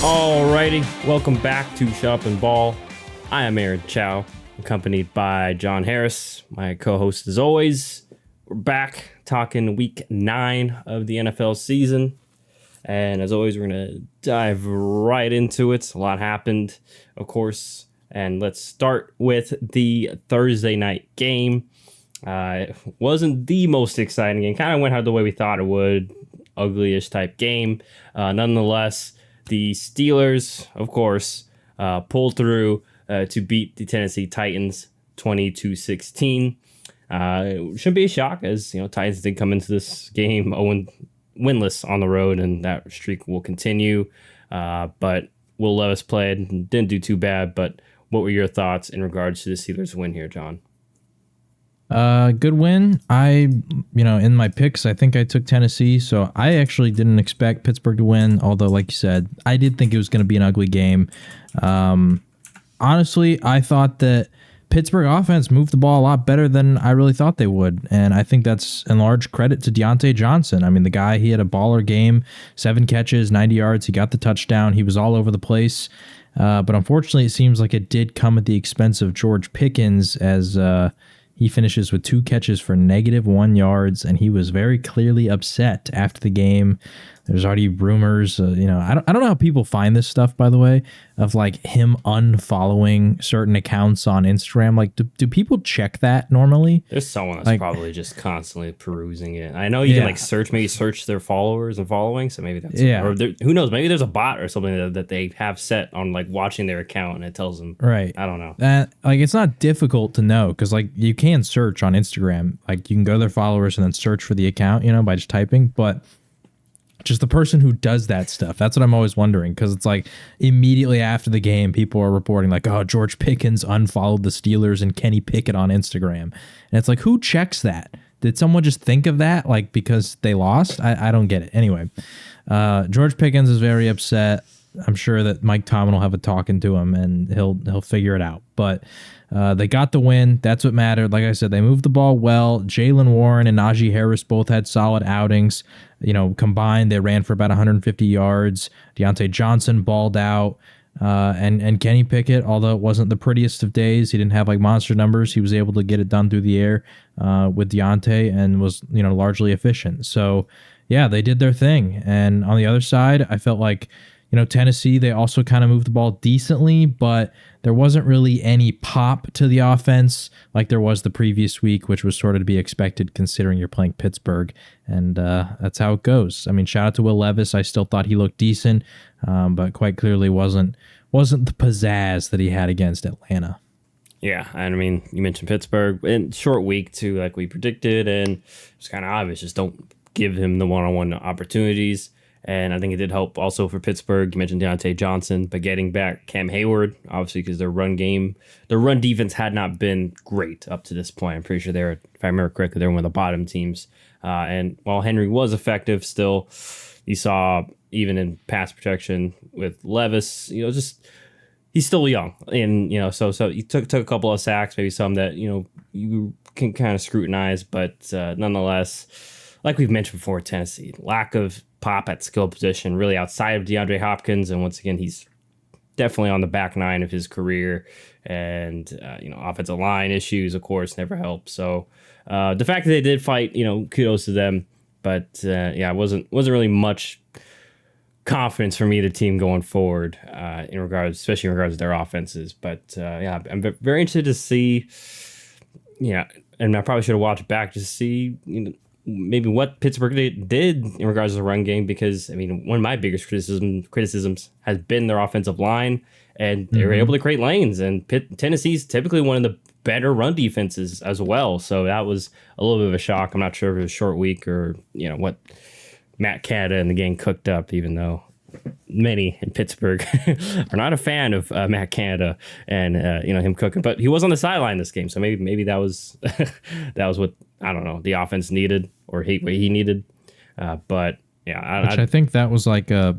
Alrighty, welcome back to Shop and Ball. I am Aaron Chow, accompanied by John Harris, my co-host as always. We're back talking week 9 of the NFL season. And as always, we're going to dive right into it. A lot happened, of course. And let's start with the Thursday night game. It wasn't the most exciting game. Kind of went how the way we thought it would. Ugly-ish type game. Nonetheless, the Steelers, of course, pulled through to beat the Tennessee Titans 20-16. It shouldn't be a shock, as Titans did come into this game winless on the road, and that streak will continue. But Will Levis played, didn't do too bad. But what were your thoughts in regards to the Steelers' win here, John? Good win. In my picks, I think I took Tennessee, so I actually didn't expect Pittsburgh to win, although, like you said, I did think it was going to be an ugly game. Honestly, I thought that Pittsburgh offense moved the ball a lot better than I really thought they would, and I think that's in large credit to Deontay Johnson. I mean, the guy, he had a baller game, 7 catches, 90 yards, he got the touchdown, he was all over the place, but unfortunately, it seems like it did come at the expense of George Pickens, as he finishes with 2 catches for -1 yards, and he was very clearly upset after the game. There's already rumors, I don't know how people find this stuff, by the way, of like him unfollowing certain accounts on Instagram. Like, do people check that normally? There's someone that's probably just constantly perusing it. I know you can search their followers and following, so maybe that's or who knows? Maybe there's a bot or something that they have set on like watching their account, and it tells them. Right. I don't know. It's not difficult to know because like you can search on Instagram, like you can go to their followers and then search for the account, by just typing, but just the person who does that stuff. That's what I'm always wondering, because it's like immediately after the game, people are reporting like, oh, George Pickens unfollowed the Steelers and Kenny Pickett on Instagram. And it's like, who checks that? Did someone just think of that like because they lost? I don't get it. Anyway, George Pickens is very upset. I'm sure that Mike Tomlin will have a talking to him and he'll figure it out. But they got the win. That's what mattered. Like I said, they moved the ball well. Jaylen Warren and Najee Harris both had solid outings. Combined, they ran for about 150 yards. Deontay Johnson balled out. And Kenny Pickett, although it wasn't the prettiest of days, he didn't have like monster numbers. He was able to get it done through the air with Deontay and was, largely efficient. So, yeah, they did their thing. And on the other side, I felt like, Tennessee, they also kind of moved the ball decently, but there wasn't really any pop to the offense like there was the previous week, which was sort of to be expected considering you're playing Pittsburgh. And that's how it goes. I mean, shout out to Will Levis. I still thought he looked decent, but quite clearly wasn't the pizzazz that he had against Atlanta. Yeah, and I mean, you mentioned Pittsburgh in short week too, like we predicted, and it's kind of obvious. Just don't give him the one-on-one opportunities. And I think it did help also for Pittsburgh. You mentioned Deontay Johnson, but getting back Cam Hayward, obviously, because their run defense had not been great up to this point. I'm pretty sure if I remember correctly, they're one of the bottom teams. And while Henry was effective, still, you saw even in pass protection with Levis, he's still young, and so he took a couple of sacks, maybe some that you can kind of scrutinize, but nonetheless, like we've mentioned before, Tennessee lack of pop at skill position, really outside of DeAndre Hopkins, and once again, he's definitely on the back 9 of his career, and offensive line issues, of course, never help. So the fact that they did fight, kudos to them, but wasn't really much confidence for me, the team going forward, especially in regards to their offenses. But I'm very interested to see, and I probably should have watched back to see, maybe what Pittsburgh did in regards to the run game, because, I mean, one of my biggest criticisms has been their offensive line, and they were able to create lanes, and Tennessee's typically one of the better run defenses as well, so that was a little bit of a shock. I'm not sure if it was a short week or, what Matt Canada and the gang cooked up, even though many in Pittsburgh are not a fan of Matt Canada and him cooking, but he was on the sideline this game, so maybe that was that was what, I don't know, the offense needed, or what he needed. But yeah, I think that was like a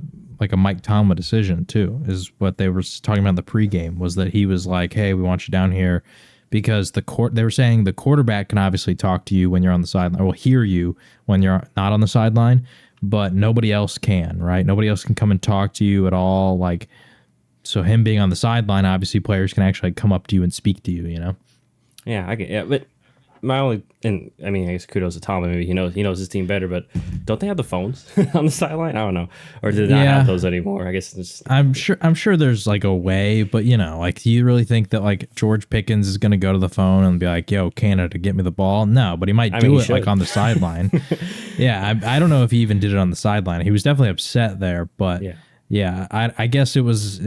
Mike Tomlin decision too, is what they were talking about in the pregame, was that he was like, hey, we want you down here because they were saying the quarterback can obviously talk to you when you're on the sideline, or will hear you when you're not on the sideline, but nobody else can, right? Nobody else can come and talk to you at all. Like, so him being on the sideline, obviously players can actually come up to you and speak to you, you know? Yeah, I get. Yeah, but my only, and I mean, I guess kudos to Tom. Maybe he knows his team better. But don't they have the phones on the sideline? I don't know, or do they not have those anymore? I guess it's. I'm sure there's like a way, but like, do you really think that like George Pickens is gonna go to the phone and be like, "Yo, Canada, get me the ball"? No, but he might do it like on the sideline. Yeah, I don't know if he even did it on the sideline. He was definitely upset there, but. Yeah, I guess it was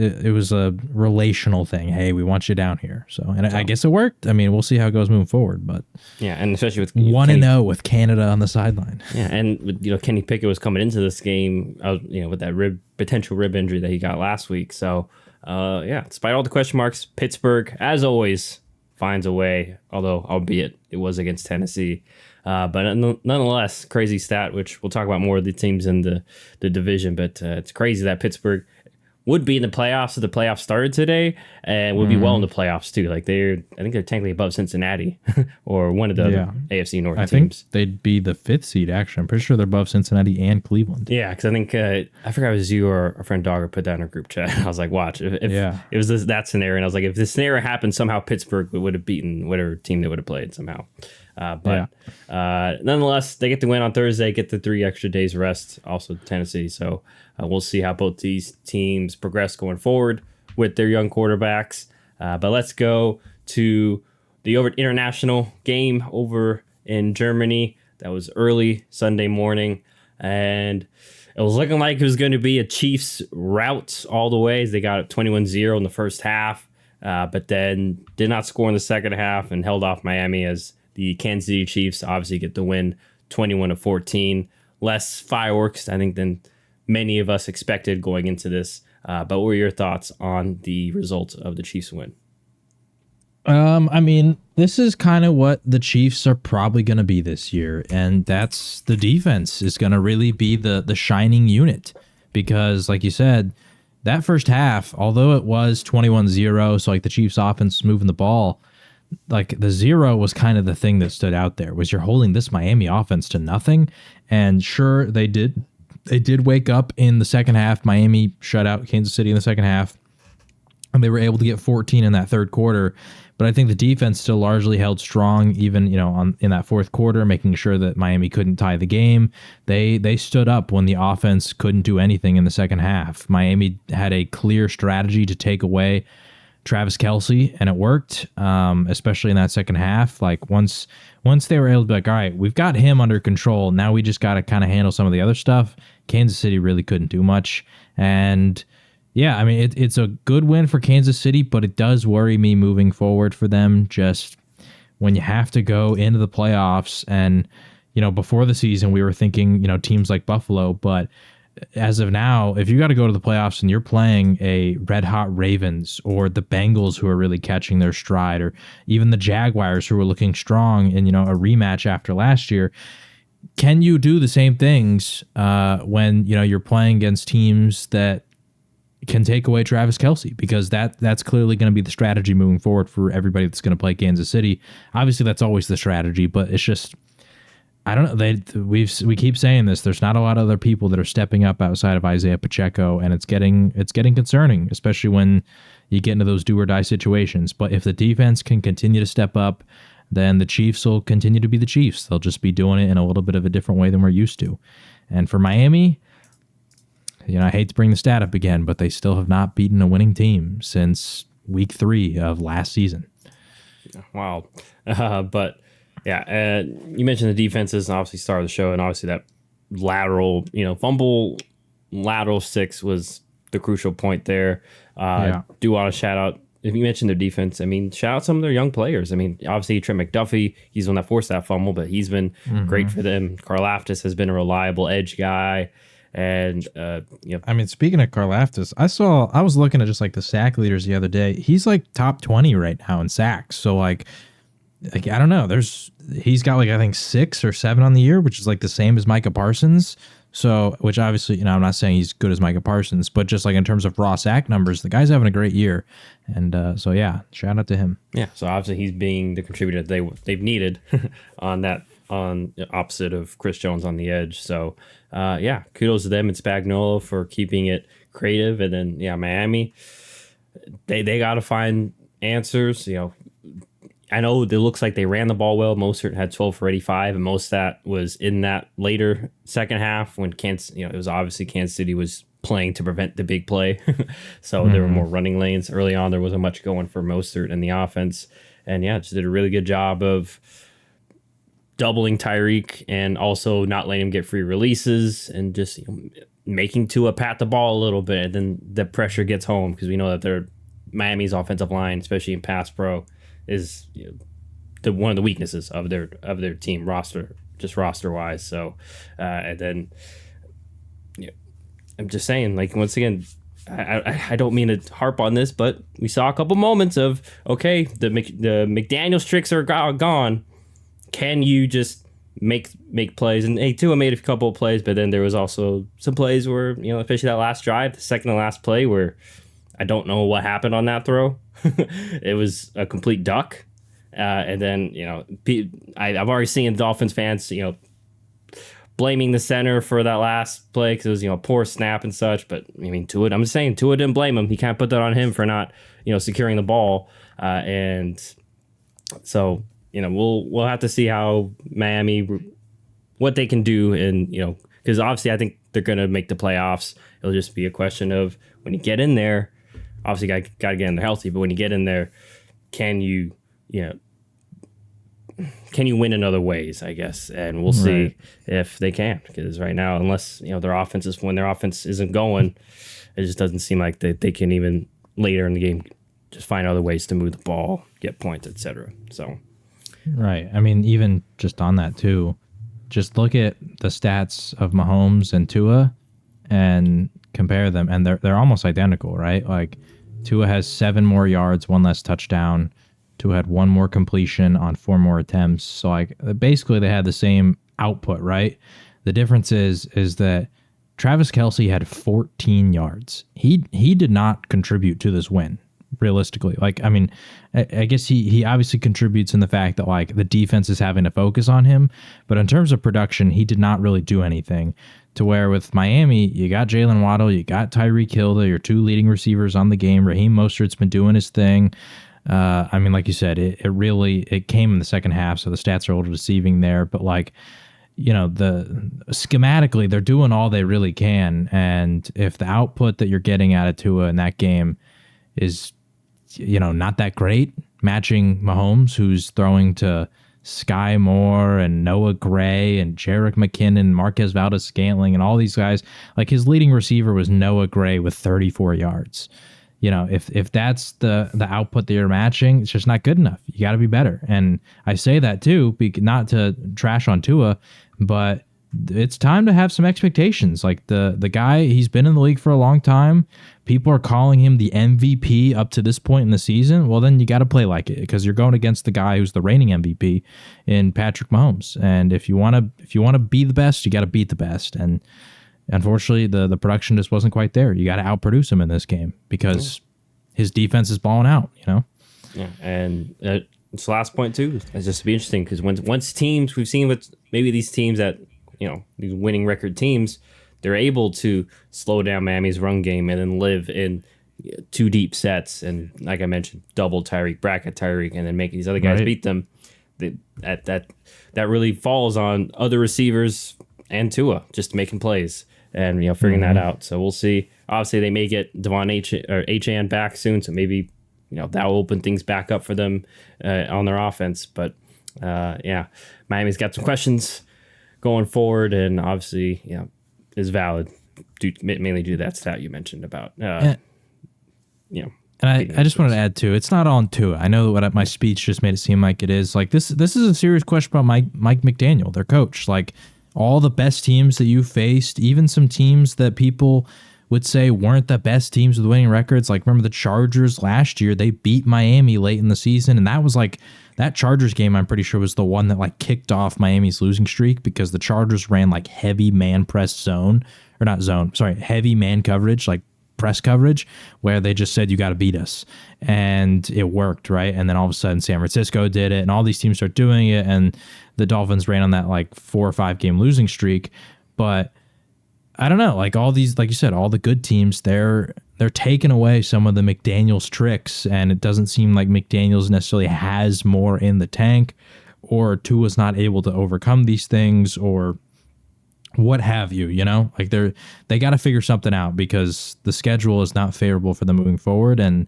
a relational thing. Hey, we want you down here. So, and I guess it worked. I mean, we'll see how it goes moving forward. But yeah, and especially with 1-0 with Canada on the sideline. Yeah, and Kenny Pickett was coming into this game, with that potential rib injury that he got last week. So, despite all the question marks, Pittsburgh, as always, finds a way. Although, albeit it was against Tennessee. But nonetheless, crazy stat, which we'll talk about more of the teams in the division. But it's crazy that Pittsburgh would be in the playoffs if the playoffs started today, and would be well in the playoffs too. Like I think they're technically above Cincinnati or one of the AFC North teams. I think they'd be the 5th seed. Actually, I'm pretty sure they're above Cincinnati and Cleveland. Yeah, because I think I forgot it was you or our friend Dogger put that in our group chat. I was like, watch if it was that scenario, and I was like, if this scenario happened, somehow Pittsburgh would have beaten whatever team they would have played somehow. Nonetheless, they get to win on Thursday, get the 3 extra days rest, also Tennessee. So we'll see how both these teams progress going forward with their young quarterbacks. But let's go to the international game over in Germany. That was early Sunday morning. And it was looking like it was going to be a Chiefs rout all the way as they got up 21-0 in the first half. But then did not score in the second half and held off Miami as the Kansas City Chiefs obviously get the win 21-14. Less fireworks, I think, than many of us expected going into this. But what were your thoughts on the result of the Chiefs win? I mean, this is kind of what the Chiefs are probably going to be this year. And that's the defense is going to really be the shining unit. Because, like you said, that first half, although it was 21-0, so like the Chiefs offense moving the ball, like the 0 was kind of the thing that stood out there, was you're holding this Miami offense to nothing. And sure, they did wake up in the second half. Miami shut out Kansas City in the second half, and they were able to get 14 in that third quarter. But I think the defense still largely held strong, even in that fourth quarter, making sure that Miami couldn't tie the game. They stood up when the offense couldn't do anything in the second half. Miami had a clear strategy to take away Travis Kelce, and it worked, especially in that second half. Like once they were able to be like, all right, we've got him under control. Now we just got to kind of handle some of the other stuff. Kansas City really couldn't do much. And yeah, I mean, it's a good win for Kansas City, but it does worry me moving forward for them. Just when you have to go into the playoffs, and before the season we were thinking teams like Buffalo, but as of now, if you got to go to the playoffs and you're playing a red hot Ravens or the Bengals who are really catching their stride, or even the Jaguars who are looking strong in a rematch after last year, can you do the same things when you're playing against teams that can take away Travis Kelce? Because that's clearly going to be the strategy moving forward for everybody that's going to play Kansas City. Obviously, that's always the strategy, but it's just, I don't know. We keep saying this. There's not a lot of other people that are stepping up outside of Isaiah Pacheco, and it's getting concerning, especially when you get into those do or die situations. But if the defense can continue to step up, then the Chiefs will continue to be the Chiefs. They'll just be doing it in a little bit of a different way than we're used to. And for Miami, I hate to bring the stat up again, but they still have not beaten a winning team since week 3 of last season. Wow. But yeah, you mentioned the defenses and obviously started the show, and obviously that lateral, fumble lateral 6 was the crucial point there. Do want to shout out, if you mentioned their defense, I mean, shout out some of their young players. I mean, obviously Trent McDuffie, he's the one that forced that fumble, but he's been great for them. Karlaftis has been a reliable edge guy. And I mean, speaking of Karlaftis, I was looking at just like the sack leaders the other day. He's like top 20 right now in sacks. So like I don't know. He's got like I think 6 or 7 on the year, which is like the same as Micah Parsons. So, which obviously, I'm not saying he's good as Micah Parsons, but just like in terms of raw sack numbers, the guy's having a great year. And so yeah, shout out to him. Yeah. So obviously he's being the contributor that they've needed on that on the opposite of Chris Jones on the edge. So, yeah, kudos to them and Spagnuolo for keeping it creative. And then, yeah, Miami, they got to find answers. I know it looks like they ran the ball well. Mostert had 12 for 85, and most of that was in that later second half when it was obviously Kansas City was playing to prevent the big play. So there were more running lanes. Early on, there wasn't much going for Mostert in the offense. And yeah, just did a really good job of doubling Tyreek and also not letting him get free releases and just making Tua pat the ball a little bit. And then the pressure gets home because we know that Miami's offensive line, especially in pass pro, is one of the weaknesses of their team roster wise. So and then I'm just saying, like, once again, I don't mean to harp on this, but we saw a couple moments of, okay, the McDaniels tricks are gone. Can you just make plays? And hey, Tua made a couple of plays, but then there was also some plays where, especially that last drive, the second to last play, where I don't know what happened on that throw. It was a complete duck. And then, I've already seen Dolphins fans, blaming the center for that last play because it was, a poor snap and such. But I mean, Tua didn't blame him. He can't put that on him for not, securing the ball. And so, we'll have to see how Miami, what they can do. And, because obviously I think they're going to make the playoffs. It'll just be a question of when you get in there, obviously got to get in there healthy. But when you get in there, can you win in other ways, I guess? And we'll see if they can, because right now, unless when their offense isn't going, it just doesn't seem like they can even later in the game just find other ways to move the ball, get points, etc. So, right. I mean, even just on that too, just look at the stats of Mahomes and Tua and compare them, and they're almost identical, right? Like Tua has 7 more yards, 1 less touchdown. Tua had 1 more completion on 4 more attempts. So like basically they had the same output, right? The difference is that Travis Kelce had 14 yards. He did not contribute to this win, realistically. Like, I mean, I guess he obviously contributes in the fact that like the defense is having to focus on him, but in terms of production, he did not really do anything. To where with Miami, you got Jalen Waddle, you got Tyreek Hill, your 2 leading receivers on the game. Raheem Mostert's been doing his thing. I mean, like you said, it came in the second half, so the stats are a little deceiving there. But like, schematically, they're doing all they really can, and if the output that you're getting out of Tua in that game is, not that great, matching Mahomes, who's throwing to Sky Moore and Noah Gray and Jerick McKinnon, Marquez Valdez-Scantling, and all these guys, like his leading receiver was Noah Gray with 34 yards. If that's the output that you're matching, it's just not good enough. You got to be better. And I say that too, not to trash on Tua, but it's time to have some expectations. Like the guy, he's been in the league for a long time. People are calling him the MVP up to this point in the season. Well, then you got to play like it, because you're going against the guy who's the reigning MVP in Patrick Mahomes. And if you want to be the best, you got to beat the best. And unfortunately, the production just wasn't quite there. You got to outproduce him in this game because his defense is balling out, Yeah, and it's the last point too. It's just to be interesting because once teams, we've seen with maybe these teams that, these winning record teams, they're able to slow down Miami's run game and then live in 2 deep sets. And like I mentioned, double Tyreek, bracket Tyreek, and then make these other guys beat them. That really falls on other receivers and Tua just making plays and figuring that out. So we'll see. Obviously, they may get Devon H-An back soon, so maybe that will open things back up for them on their offense. But yeah, Miami's got some questions going forward, and obviously, is valid mainly due to that stat you mentioned about And I just wanted to add too, it's not on Tua. I know that my speech just made it seem like it is. Like this is a serious question about Mike McDaniel, their coach. Like all the best teams that you faced, even some teams that people would say weren't the best teams with winning records. Like remember the Chargers last year, they beat Miami late in the season, and that was like that Chargers game, I'm pretty sure was the one that like kicked off Miami's losing streak because the Chargers ran like heavy man press zone, or not zone, sorry, heavy man coverage, like press coverage where they just said, you got to beat us. And it worked, right? And then all of a sudden San Francisco did it, and all these teams start doing it, and the Dolphins ran on that like 4 or 5 game losing streak. But I don't know, like all these, like you said, all the good teams, they're taking away some of the McDaniels tricks, and it doesn't seem like McDaniels necessarily has more in the tank, or Tua's not able to overcome these things, or what have you, you know? Like they got to figure something out, because the schedule is not favorable for them moving forward. And,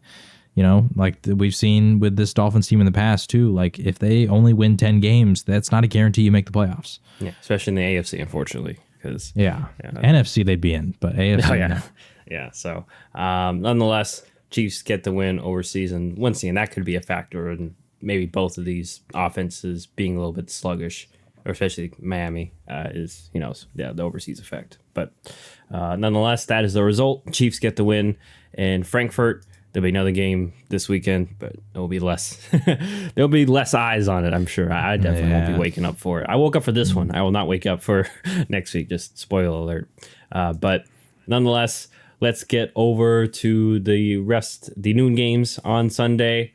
you know, like we've seen with this Dolphins team in the past too, like if they only win 10 games, that's not a guarantee you make the playoffs. Yeah, especially in the AFC, unfortunately. Because NFC they'd be in, but AFC. Oh, yeah. Yeah. So, nonetheless, Chiefs get the win overseas, and once again, that could be a factor in maybe both of these offenses being a little bit sluggish, or especially Miami is, you know, the overseas effect. But nonetheless, that is the result. Chiefs get the win in Frankfurt. There'll be another game this weekend, but there'll be less. There'll be less eyes on it, I'm sure. I definitely won't be waking up for it. I woke up for this one. I will not wake up for next week. Just spoiler alert. But nonetheless, let's get over to the noon games on Sunday.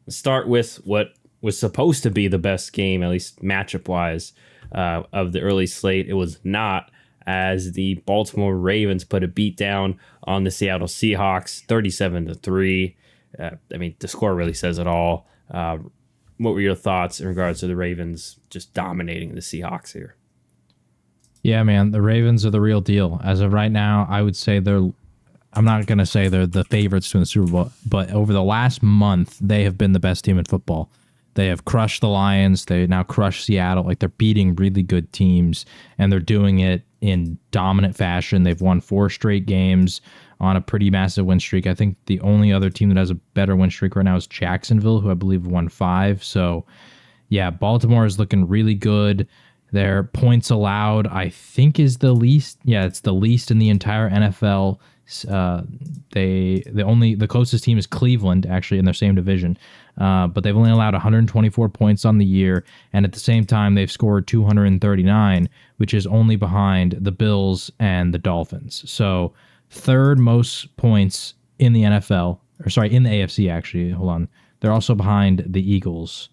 Let's start with what was supposed to be the best game, at least matchup wise, of the early slate. It was not, as the Baltimore Ravens put a beat down on the Seattle Seahawks, 37-3. I mean, the score really says it all. What were your thoughts in regards to the Ravens just dominating the Seahawks here? Yeah, man, the Ravens are the real deal. As of right now, I would say I'm not going to say they're the favorites to win the Super Bowl, but over the last month, they have been the best team in football. They have crushed the Lions. They now crush Seattle. Like, they're beating really good teams, and they're doing it in dominant fashion. They've won 4 straight games on a pretty massive win streak. I think the only other team that has a better win streak right now is Jacksonville, who I believe won 5. So, yeah, Baltimore is looking really good. Their points allowed, I think, is the least. Yeah, it's the least in the entire NFL. The closest team is Cleveland, actually, in their same division. But they've only allowed 124 points on the year, and at the same time, they've scored 239, which is only behind the Bills and the Dolphins. So, third most points in the NFL, or sorry, in the AFC, actually. Hold on. They're also behind the Eagles.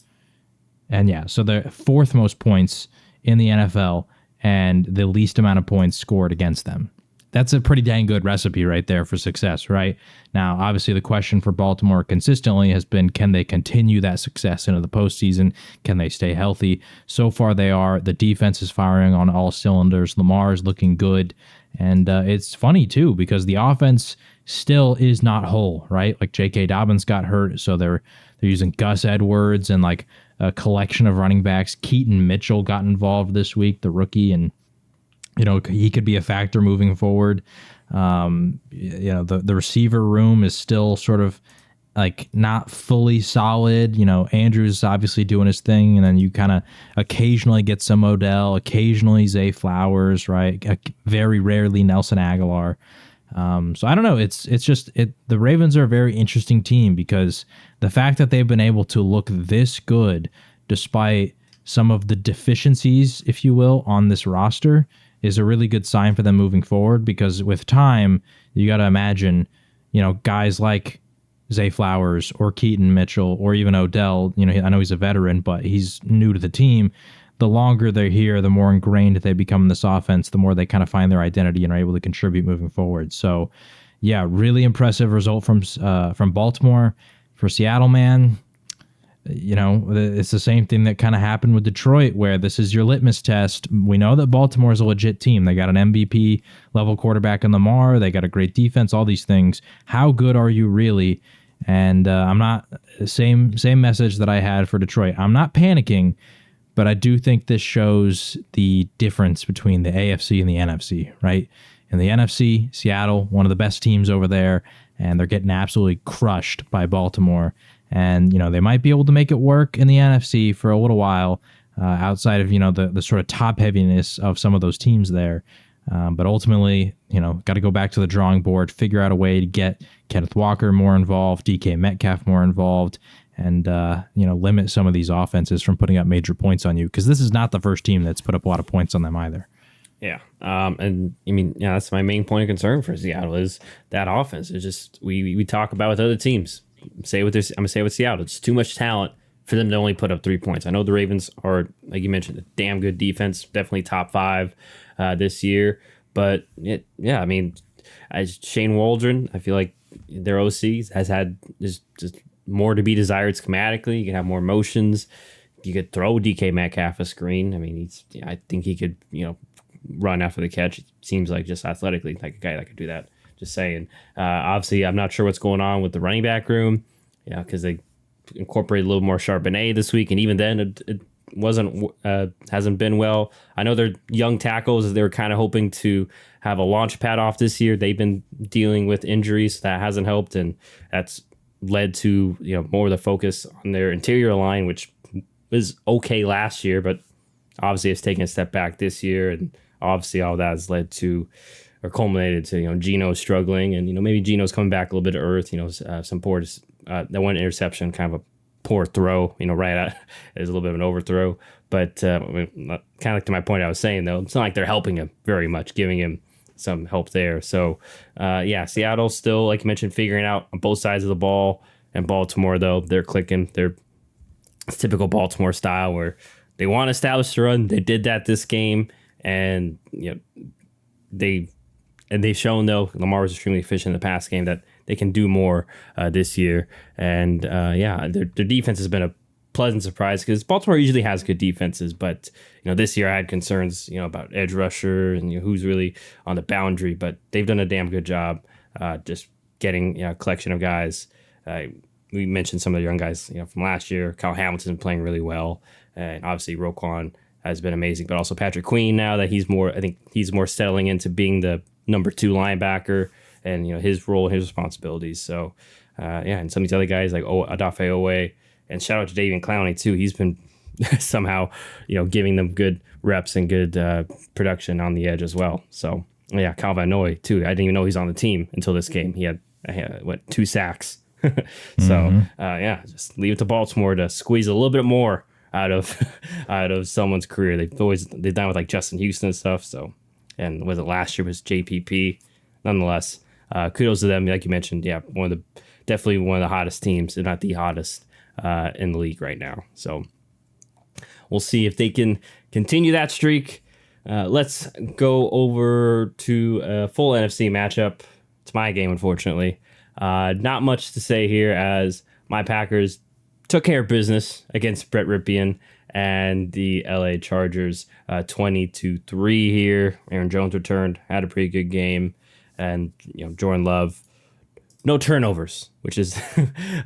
And yeah, so they're 4th most points in the NFL, and the least amount of points scored against them. That's a pretty dang good recipe right there for success, right? Now, obviously, the question for Baltimore consistently has been, can they continue that success into the postseason? Can they stay healthy? So far, they are. The defense is firing on all cylinders. Lamar is looking good. And it's funny, too, because the offense still is not whole, right? Like, J.K. Dobbins got hurt, so they're using Gus Edwards and, like, a collection of running backs. Keaton Mitchell got involved this week, the rookie, and you know, he could be a factor moving forward. You know, the receiver room is still sort of like not fully solid. You know, Andrews obviously doing his thing, and then you kind of occasionally get some Odell, occasionally Zay Flowers, right? Very rarely Nelson Aguilar. So I don't know. It's just the Ravens are a very interesting team, because the fact that they've been able to look this good despite some of the deficiencies, if you will, on this roster is a really good sign for them moving forward, because with time, you got to imagine, you know, guys like Zay Flowers or Keaton Mitchell or even Odell, you know, I know he's a veteran, but he's new to the team. The longer they're here, the more ingrained they become in this offense, the more they kind of find their identity and are able to contribute moving forward. So, yeah, really impressive result from Baltimore. For Seattle, man, you know, it's the same thing that kind of happened with Detroit, where this is your litmus test. We know that Baltimore is a legit team. They got an MVP level quarterback in Lamar. They got a great defense, all these things. How good are you really? And I'm not, same message that I had for Detroit. I'm not panicking, but I do think this shows the difference between the AFC and the NFC, right? In the NFC, Seattle, one of the best teams over there, and they're getting absolutely crushed by Baltimore. And, you know, they might be able to make it work in the NFC for a little while, outside of, you know, the sort of top heaviness of some of those teams there. But ultimately, you know, got to go back to the drawing board, figure out a way to get Kenneth Walker more involved, DK Metcalf more involved, and, you know, limit some of these offenses from putting up major points on you. Because this is not the first team that's put up a lot of points on them either. Yeah. And I mean, yeah, that's my main point of concern for Seattle is that offense. It's just we talk about with other teams. I'm gonna say with Seattle, it's too much talent for them to only put up 3 points. I know the Ravens are, like you mentioned, a damn good defense, definitely top five this year. But I mean, as Shane Waldron, I feel like their OC has had just more to be desired schematically. You can have more motions. You could throw DK Metcalf a screen. I mean, I think he could, run after the catch. It seems like just athletically like a guy that could do that. Just saying. Obviously, I'm not sure what's going on with the running back room. Yeah, because they incorporated a little more Charbonnet this week, and even then, it hasn't been well. I know they're young tackles. They were kind of hoping to have a launch pad off this year. They've been dealing with injuries. That hasn't helped, and that's led to more of the focus on their interior line, which was okay last year, but obviously it's taken a step back this year, and obviously all that has led to or culminated to Geno struggling, and maybe Geno's coming back a little bit to earth. Some poor that one interception, kind of a poor throw. Right at is a little bit of an overthrow, but kind of like to my point I was saying though, it's not like they're helping him very much, giving him some help there. So Seattle still, like you mentioned, figuring out on both sides of the ball, and Baltimore though they're clicking. They're typical Baltimore style where they want to establish the run. They did that this game, and they've shown though Lamar was extremely efficient in the pass game that they can do more this year. And their defense has been a pleasant surprise because Baltimore usually has good defenses, but this year I had concerns about edge rusher and who's really on the boundary, but they've done a damn good job just getting a collection of guys. We mentioned some of the young guys from last year. Kyle Hamilton playing really well, and obviously Roquan has been amazing, but also Patrick Queen now that I think he's more settling into being the number 2 linebacker and his role and his responsibilities. So and some of these other guys like Odafe Owe, and shout out to Davian Clowney too. He's been somehow giving them good reps and good production on the edge as well. So yeah, Calvin Noy too. I didn't even know he's on the team until this game. He had 2 sacks. So just leave it to Baltimore to squeeze a little bit more out of someone's career. They've done with like Justin Houston and stuff. So, and was it last year was JPP? Nonetheless, kudos to them. Like you mentioned, definitely one of the hottest teams, if not the hottest in the league right now. So we'll see if they can continue that streak. Let's go over to a full NFC matchup. It's my game, unfortunately. Not much to say here as my Packers took care of business against Brett Ripien and the LA Chargers 20-3 here. Aaron Jones returned, had a pretty good game, and Jordan Love, no turnovers, which is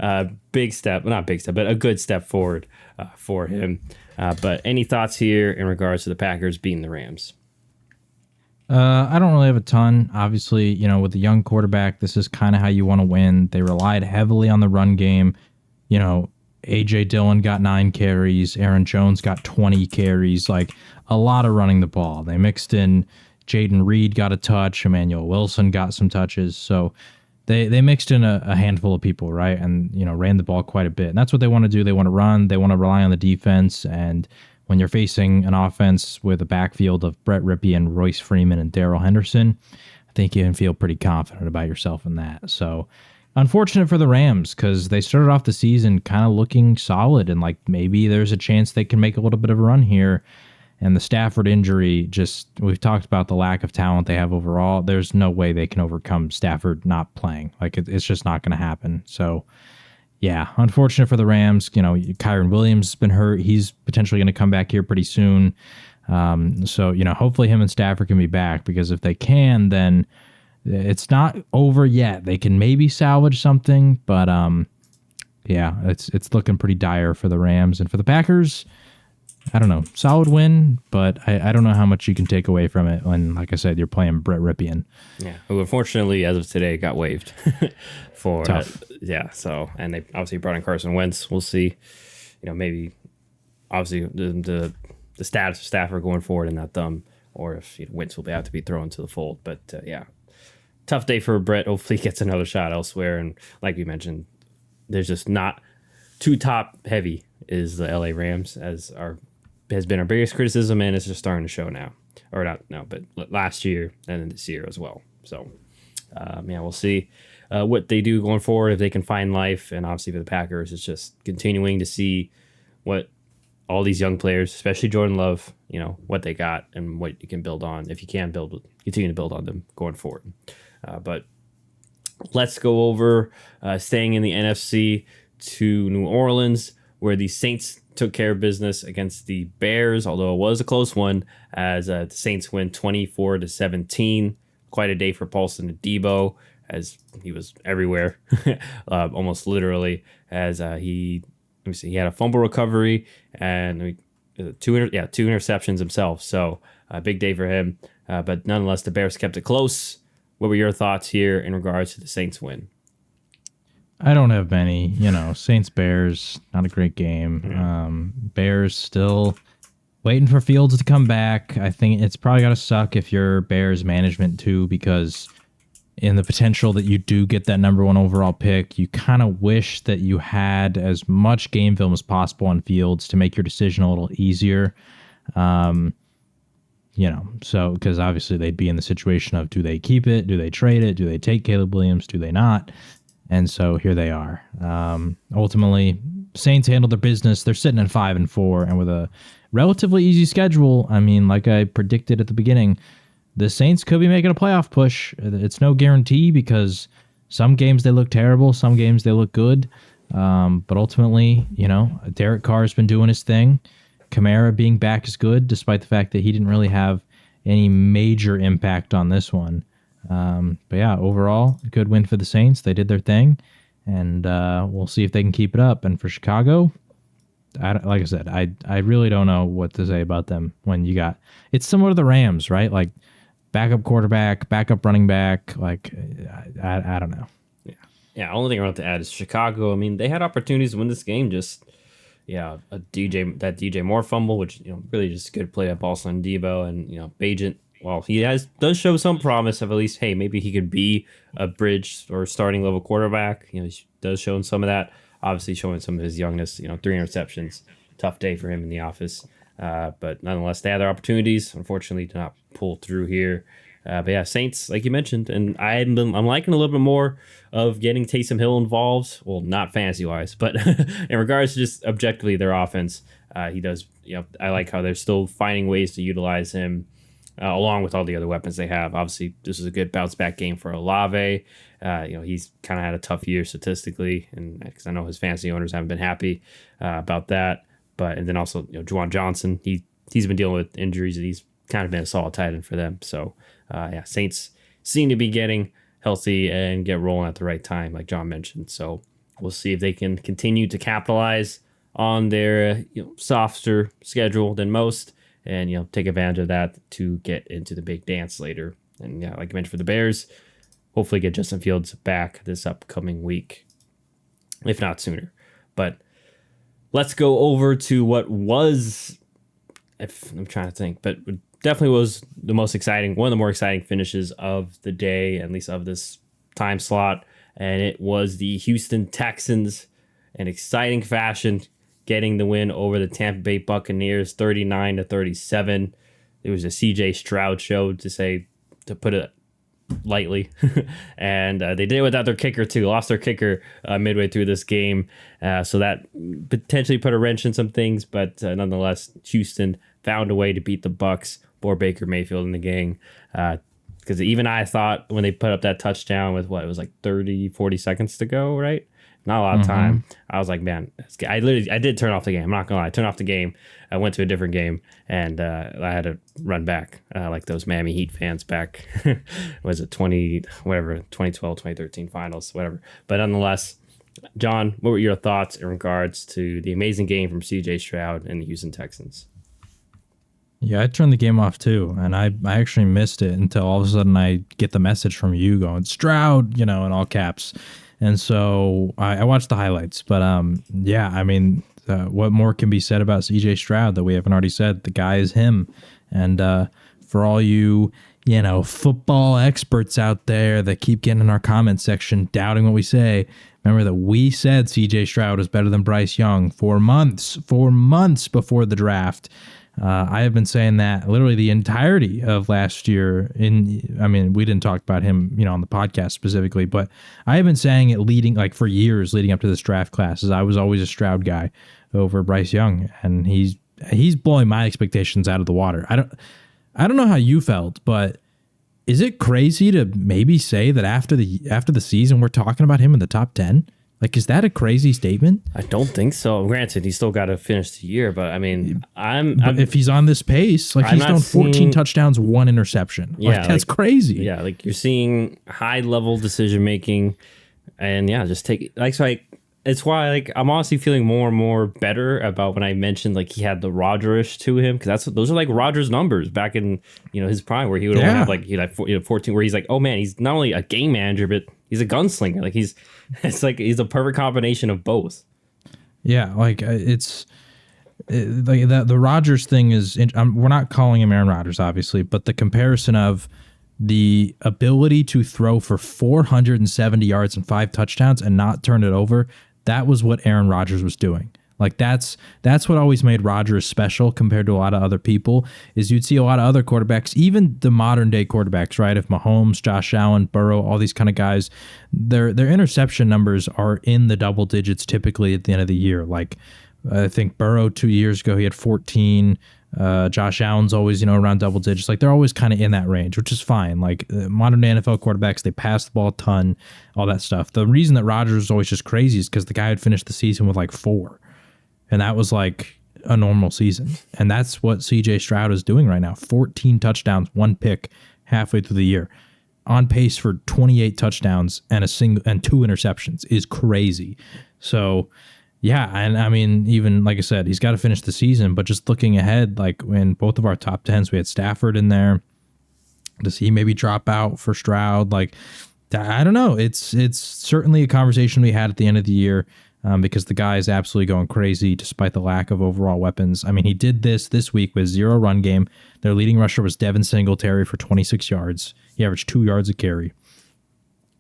a big step, well, not big step, but a good step forward for him. But any thoughts here in regards to the Packers beating the Rams? I don't really have a ton. Obviously, with the young quarterback, this is kind of how you want to win. They relied heavily on the run game. A.J. Dillon got 9 carries. Aaron Jones got 20 carries. Like, a lot of running the ball. They mixed in Jaden Reed got a touch. Emmanuel Wilson got some touches. So they mixed in a handful of people, right? And, ran the ball quite a bit. And that's what they want to do. They want to run. They want to rely on the defense. And when you're facing an offense with a backfield of Brett Ripien, Royce Freeman, and Darrell Henderson, I think you can feel pretty confident about yourself in that. So unfortunate for the Rams because they started off the season kind of looking solid and like maybe there's a chance they can make a little bit of a run here. And the Stafford injury, we've talked about the lack of talent they have overall. There's no way they can overcome Stafford not playing. Like it's just not going to happen. So yeah, unfortunate for the Rams. Kyron Williams has been hurt. He's potentially going to come back here pretty soon. So hopefully him and Stafford can be back because if they can, then it's not over yet. They can maybe salvage something, but it's looking pretty dire for the Rams. And for the Packers, I don't know, solid win, but I don't know how much you can take away from it when, like I said, you're playing Brett Ripien. Yeah, who unfortunately, as of today, got waived for tough. So, and they obviously brought in Carson Wentz. We'll see, maybe obviously the status of Stafford going forward in that thumb, or if Wentz will have to be thrown to the fold. But tough day for Brett. Hopefully, he gets another shot elsewhere. And like we mentioned, there's just not too top heavy is the LA Rams has been our biggest criticism, and it's just starting to show now. or not, no, but last year and then this year as well. So, yeah, we'll see what they do going forward, if they can find life. And obviously for the Packers, it's just continuing to see what all these young players, especially Jordan Love, what they got and what you can build on, if you can continue to build on them going forward. But let's go over staying in the NFC to New Orleans, where the Saints took care of business against the Bears, although it was a close one, as the Saints win 24-17. Quite a day for Paulson Adebo, as he was everywhere, almost literally, as he had a fumble recovery and two interceptions himself. So a big day for him. But nonetheless, the Bears kept it close. What were your thoughts here in regards to the Saints win? I don't have many. Saints Bears, not a great game. Bears still waiting for Fields to come back. I think it's probably got to suck if you're Bears management too, because in the potential that you do get that number 1 overall pick, you kind of wish that you had as much game film as possible on Fields to make your decision a little easier. So because obviously they'd be in the situation of, do they keep it? Do they trade it? Do they take Caleb Williams? Do they not? And so here they are. Ultimately, Saints handled their business. They're sitting at 5-4, and with a relatively easy schedule. I mean, like I predicted at the beginning, the Saints could be making a playoff push. It's no guarantee, because some games they look terrible, some games they look good. But ultimately, Derek Carr's been doing his thing. Kamara being back is good, despite the fact that he didn't really have any major impact on this one. But yeah, overall, good win for the Saints. They did their thing, and we'll see if they can keep it up. And for Chicago, like I said, I really don't know what to say about them when you got... It's similar to the Rams, right? Like, backup quarterback, backup running back. Like, I don't know. Yeah. Only thing I want to add is Chicago. I mean, they had opportunities to win this game. Just, that DJ Moore fumble, which really just a good play at Paulson Adebo, and Bajent. Well, he does show some promise of at least, hey, maybe he could be a bridge or starting level quarterback. He does show some of that. Obviously, showing some of his youngness. 3 interceptions, tough day for him in the office. But nonetheless, they had their opportunities. Unfortunately, did not pull through here. But yeah, Saints, like you mentioned, and I'm liking a little bit more of getting Taysom Hill involved. Well, not fantasy wise, but in regards to just objectively their offense, he does. I like how they're still finding ways to utilize him, along with all the other weapons they have. Obviously, this is a good bounce back game for Olave. He's kind of had a tough year statistically, and because I know his fantasy owners haven't been happy about that. And then also, Juwan Johnson, he's been dealing with injuries, and he's kind of been a solid tight end for them. So, Saints seem to be getting healthy and get rolling at the right time, like John mentioned. So we'll see if they can continue to capitalize on their softer schedule than most, and take advantage of that to get into the big dance later. And like I mentioned for the Bears, hopefully get Justin Fields back this upcoming week, if not sooner. But let's go over to what was, if I'm trying to think, but definitely was one of the more exciting finishes of the day, at least of this time slot. And it was the Houston Texans, in exciting fashion, getting the win over the Tampa Bay Buccaneers, 39-37. It was a CJ Stroud show, to put it lightly. And they did it without their kicker too. Lost their kicker midway through this game. So that potentially put a wrench in some things, but nonetheless, Houston found a way to beat the Bucs, or Baker Mayfield and the gang. Because even I thought when they put up that touchdown with it was like 30-40 seconds to go, right? Not a lot of time. I was like, man, I did turn off the game. I'm not gonna lie. I turned off the game. I went to a different game, and I had to run back like those Miami Heat fans back. Was it 2012, 2013 finals, whatever. But nonetheless, John, what were your thoughts in regards to the amazing game from CJ Stroud and the Houston Texans? Yeah, I turned the game off too, and I actually missed it until all of a sudden I get the message from you going, Stroud, in all caps. And so I watched the highlights. But what more can be said about CJ Stroud that we haven't already said? The guy is him. And for all you, football experts out there that keep getting in our comment section doubting what we say, remember that we said CJ Stroud was better than Bryce Young for months before the draft. I have been saying that literally the entirety of last year. I mean, we didn't talk about him, on the podcast specifically, but I have been saying it for years leading up to this draft class. As I was always a Stroud guy over Bryce Young, and he's blowing my expectations out of the water. I don't know how you felt, but is it crazy to maybe say that after the season we're talking about him in the top 10? Like, is that a crazy statement? I don't think so. Granted, he's still got to finish the year, but I mean, But if he's on this pace, like, he's thrown 14 touchdowns, 1 interception. Yeah, like, that's crazy. Yeah, like you're seeing high level decision making, and yeah, just take it's why I'm honestly feeling more and more better about when I mentioned he had the Rodgerish to him, because those are Rodgers numbers back in his prime, where he would only have he'd have 14, where he's oh man, he's not only a game manager but he's a gunslinger. He's a perfect combination of both. Yeah, the Rodgers thing is we're not calling him Aaron Rodgers obviously, but the comparison of the ability to throw for 470 yards and 5 touchdowns and not turn it over. That was what Aaron Rodgers was doing. That's what always made Rodgers special compared to a lot of other people, is you'd see a lot of other quarterbacks, even the modern day quarterbacks, right? If Mahomes, Josh Allen, Burrow, all these kind of guys, their interception numbers are in the double digits typically at the end of the year. I think Burrow 2 years ago, he had 14. Josh Allen's always, around double digits. They're always kind of in that range, which is fine. Modern day NFL quarterbacks, they pass the ball a ton, all that stuff. The reason that Rodgers was always just crazy is because the guy had finished the season with 4. And that was a normal season. And that's what CJ Stroud is doing right now. 14 touchdowns, 1 pick halfway through the year. On pace for 28 touchdowns and 2 interceptions is crazy. So, yeah, and I mean, even like I said, he's got to finish the season, but just looking ahead, in both of our top 10s, we had Stafford in there. Does he maybe drop out for Stroud? I don't know. It's certainly a conversation we had at the end of the year, because the guy is absolutely going crazy despite the lack of overall weapons. I mean, he did this week with 0 run game. Their leading rusher was Devin Singletary for 26 yards. He averaged 2 yards a carry.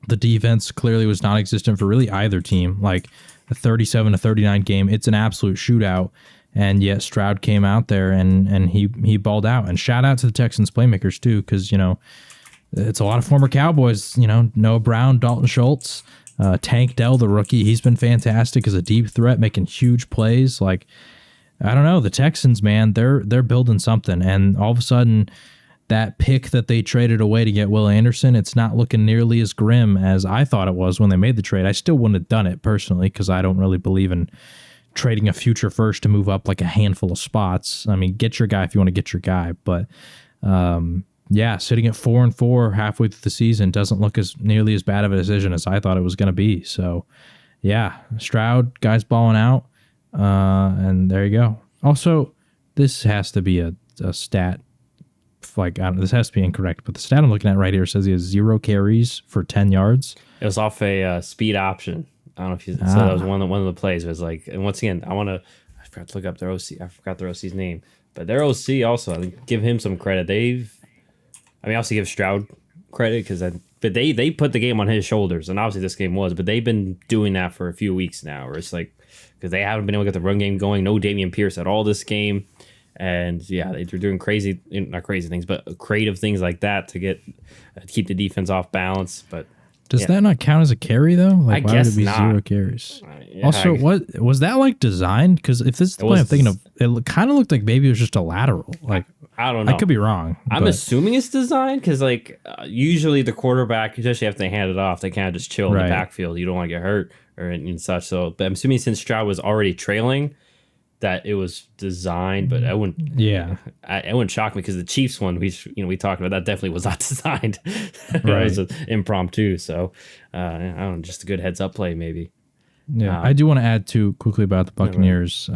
The defense clearly was non-existent for really either team. A 37-39 game. It's an absolute shootout. And yet Stroud came out there and he balled out. And shout out to the Texans playmakers too, because, it's a lot of former Cowboys, Noah Brown, Dalton Schultz, Tank Dell, the rookie. He's been fantastic as a deep threat, making huge plays. I don't know. The Texans, man, they're building something. And all of a sudden, that pick that they traded away to get Will Anderson, it's not looking nearly as grim as I thought it was when they made the trade. I still wouldn't have done it personally, because I don't really believe in trading a future first to move up a handful of spots. I mean, get your guy if you want to get your guy. But yeah, sitting at 4-4 halfway through the season doesn't look as nearly as bad of a decision as I thought it was going to be. So yeah, Stroud, guys balling out. And there you go. Also, this has to be a stat. This has to be incorrect, but the stat I'm looking at right here says he has 0 carries for 10 yards. It was off a speed option. I don't know if you said that was one of the plays. It was and once again, I forgot to look up their OC. I forgot their OC's name, but their OC also, I think, give him some credit. Obviously give Stroud credit but they put the game on his shoulders, and obviously this game was, but they've been doing that for a few weeks now, where it's because they haven't been able to get the run game going. No Dameon Pierce at all this game. And yeah, they're doing not crazy things, but creative things like that to keep the defense off balance. But does that not count as a carry though? I guess would it be not. 0 carries. Also, what was that designed? Because if this is the play I'm thinking of, it kind of looked like maybe it was just a lateral. I don't know. I could be wrong. I'm assuming it's designed because usually the quarterback, especially after they hand it off, they kind of just chill in the backfield. You don't want to get hurt and such. So, but I'm assuming since Stroud was already trailing, that it was designed, but it wouldn't shock me, because the Chiefs one we talked about, that definitely was not designed. It was an impromptu. So I don't know, just a good heads up play maybe. Yeah, I do want to add too quickly about the Buccaneers.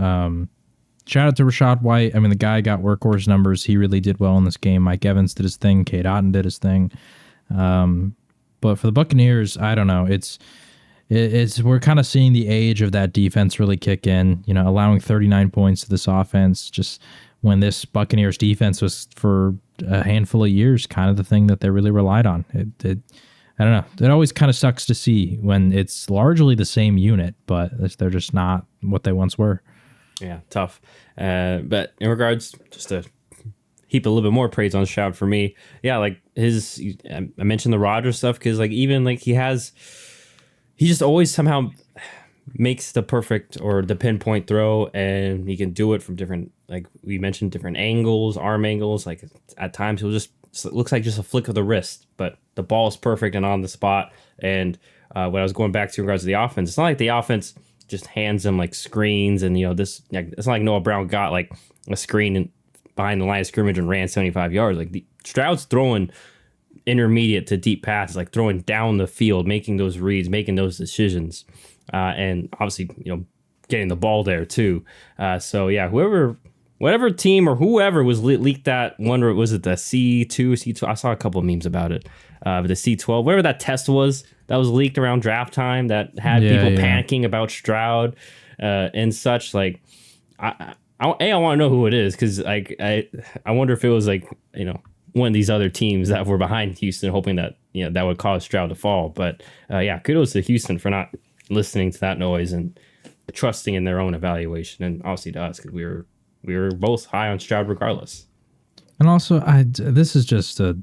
Shout out to Rachaad White. I mean, the guy got workhorse numbers. He really did well in this game. Mike Evans did his thing. Cade Otton did his thing. But for the Buccaneers, I don't know. It's we're kind of seeing the age of that defense really kick in, allowing 39 points to this offense, just when this Buccaneers defense was for a handful of years kind of the thing that they really relied on. I don't know. It always kind of sucks to see when it's largely the same unit, but they're just not what they once were. Yeah, tough. But in regards, just to heap a little bit more praise on Stroud for me, yeah, like I mentioned the Rodgers stuff because like even like he just always somehow makes the perfect or the pinpoint throw, and he can do it from different, like we mentioned, different angles, arm angles. Like at times it looks like just a flick of the wrist, but the ball is perfect and on the spot. And when I was going back to in regards to the offense, it's not like the offense just hands them like screens and it's not like Noah Brown got like a screen behind the line of scrimmage and ran 75 yards. Like Stroud's throwing intermediate to deep passes, like throwing down the field, making those reads, making those decisions. And obviously, getting the ball there too. So yeah, whatever team or whoever was leaked that one, or was it the C2? I saw a couple of memes about it. But the C12, whatever that test was that was leaked around draft time that had people panicking about Stroud and such. Like, I want to know who it is, because like I wonder if it was like one of these other teams that were behind Houston, hoping that that would cause Stroud to fall. But yeah, kudos to Houston for not listening to that noise and trusting in their own evaluation, and obviously to us, because we were both high on Stroud regardless. And also, this is just I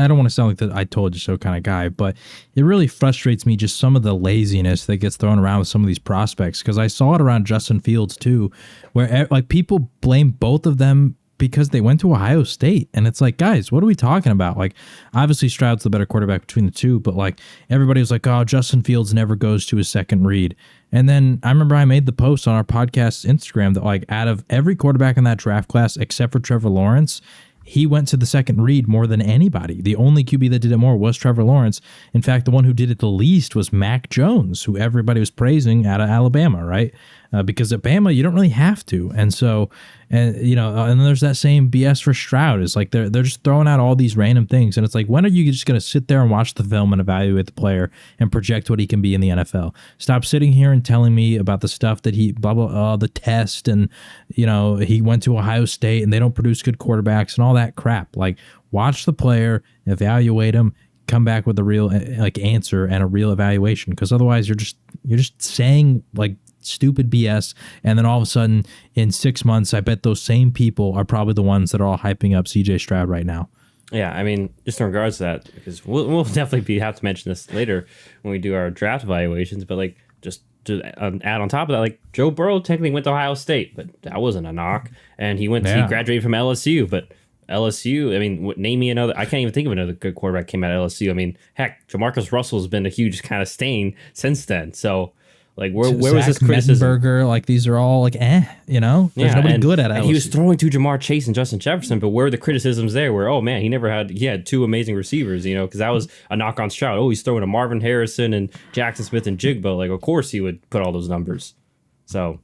don't want to sound like the I told you so kind of guy, but it really frustrates me just some of the laziness that gets thrown around with some of these prospects, because I saw it around Justin Fields too, where like people blame both of them because they went to Ohio State. And it's like, guys, what are we talking about? Like, obviously Stroud's the better quarterback between the two, but like everybody was like, oh, Justin Fields never goes to his second read. And then I remember I made the post on our podcast Instagram that like out of every quarterback in that draft class, except for Trevor Lawrence, he went to the second read more than anybody. The only QB that did it more was Trevor Lawrence. In fact, the one who did it the least was Mac Jones, who everybody was praising out of Alabama, right? Because at Bama, you don't really have to. And so, and then there's that same BS for Stroud. It's like they're just throwing out all these random things. And it's like, when are you just going to sit there and watch the film and evaluate the player and project what he can be in the NFL? Stop sitting here and telling me about the stuff that he, blah, blah, the test, and, he went to Ohio State and they don't produce good quarterbacks and all that crap. Like, watch the player, evaluate him, come back with a real like answer and a real evaluation. Because otherwise you're just saying like stupid BS, and then all of a sudden in 6 months, I bet those same people are probably the ones that are all hyping up CJ Stroud right now. Yeah, I mean, just in regards to that, because we'll definitely have to mention this later when we do our draft evaluations, but like just to add on top of that, like Joe Burrow technically went to Ohio State, but that wasn't a knock, and he graduated from LSU, but LSU, I mean, name me another. I can't even think of another good quarterback came out of LSU. I mean, heck, Jamarcus Russell's been a huge kind of stain since then. So, like, where was his criticism? Like, these are all like, There's nobody good at it. And he was throwing to Jamar Chase and Justin Jefferson, but where are the criticisms there? Where, oh man, he had two amazing receivers, because that was a knock on Stroud. Oh, he's throwing to Marvin Harrison and Jackson Smith and Jigbo. Like, of course he would put all those numbers. So.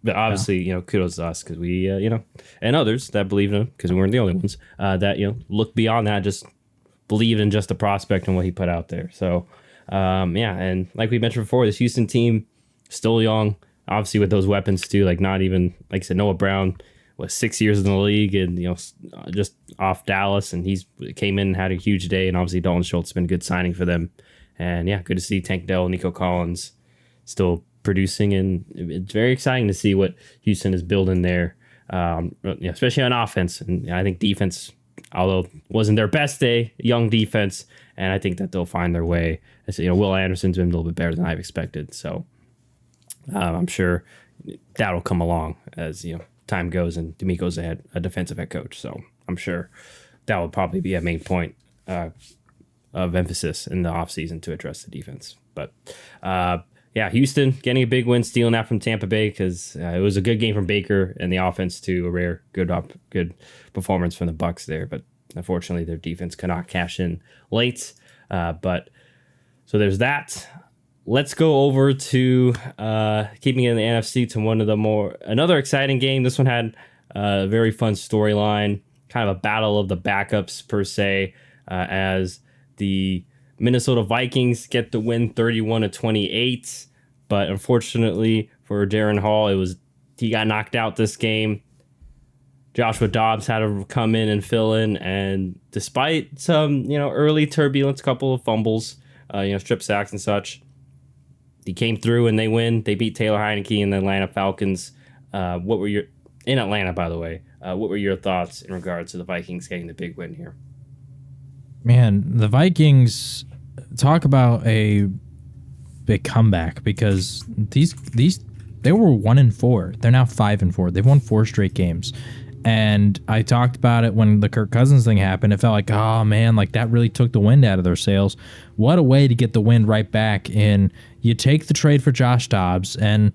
But obviously, kudos to us, because we, and others that believe in him, because we weren't the only ones that, look beyond that, just believe in just the prospect and what he put out there. So, and like we mentioned before, this Houston team, still young, obviously with those weapons too, like not even, like I said, Noah Brown was 6 years in the league and, just off Dallas, and he's came in and had a huge day, and obviously Dalton Schultz has been a good signing for them. And yeah, good to see Tank Dell, Nico Collins still producing, and it's very exciting to see what Houston is building there, especially on offense. And I think defense, although wasn't their best day, young defense, and I think that they'll find their way. As Will Anderson's been a little bit better than I've expected, so I'm sure that'll come along as time goes and D'Amico's a defensive head coach. So I'm sure that will probably be a main point of emphasis in the offseason to address the defense. But yeah, Houston getting a big win, stealing that from Tampa Bay, because it was a good game from Baker and the offense too. A rare good performance from the Bucs there, but unfortunately their defense could not cash in late. But so there's that. Let's go over to keeping it in the NFC to another exciting game. This one had a very fun storyline, kind of a battle of the backups per se, as the Minnesota Vikings get the win 31-28, but unfortunately for Darren Hall, he got knocked out this game. Joshua Dobbs had to come in and fill in, and despite some early turbulence, couple of fumbles, strip sacks and such, he came through and they win. They beat Taylor Heineke and the Atlanta Falcons. What were your in Atlanta, by the way? What were your thoughts in regards to the Vikings getting the big win here? Man, the Vikings, talk about a big comeback, because these they were 1-4. They're now 5-4. They've won 4 straight games. And I talked about it when the Kirk Cousins thing happened. It felt like, oh man, like that really took the wind out of their sails. What a way to get the wind right back in. You take the trade for Josh Dobbs, and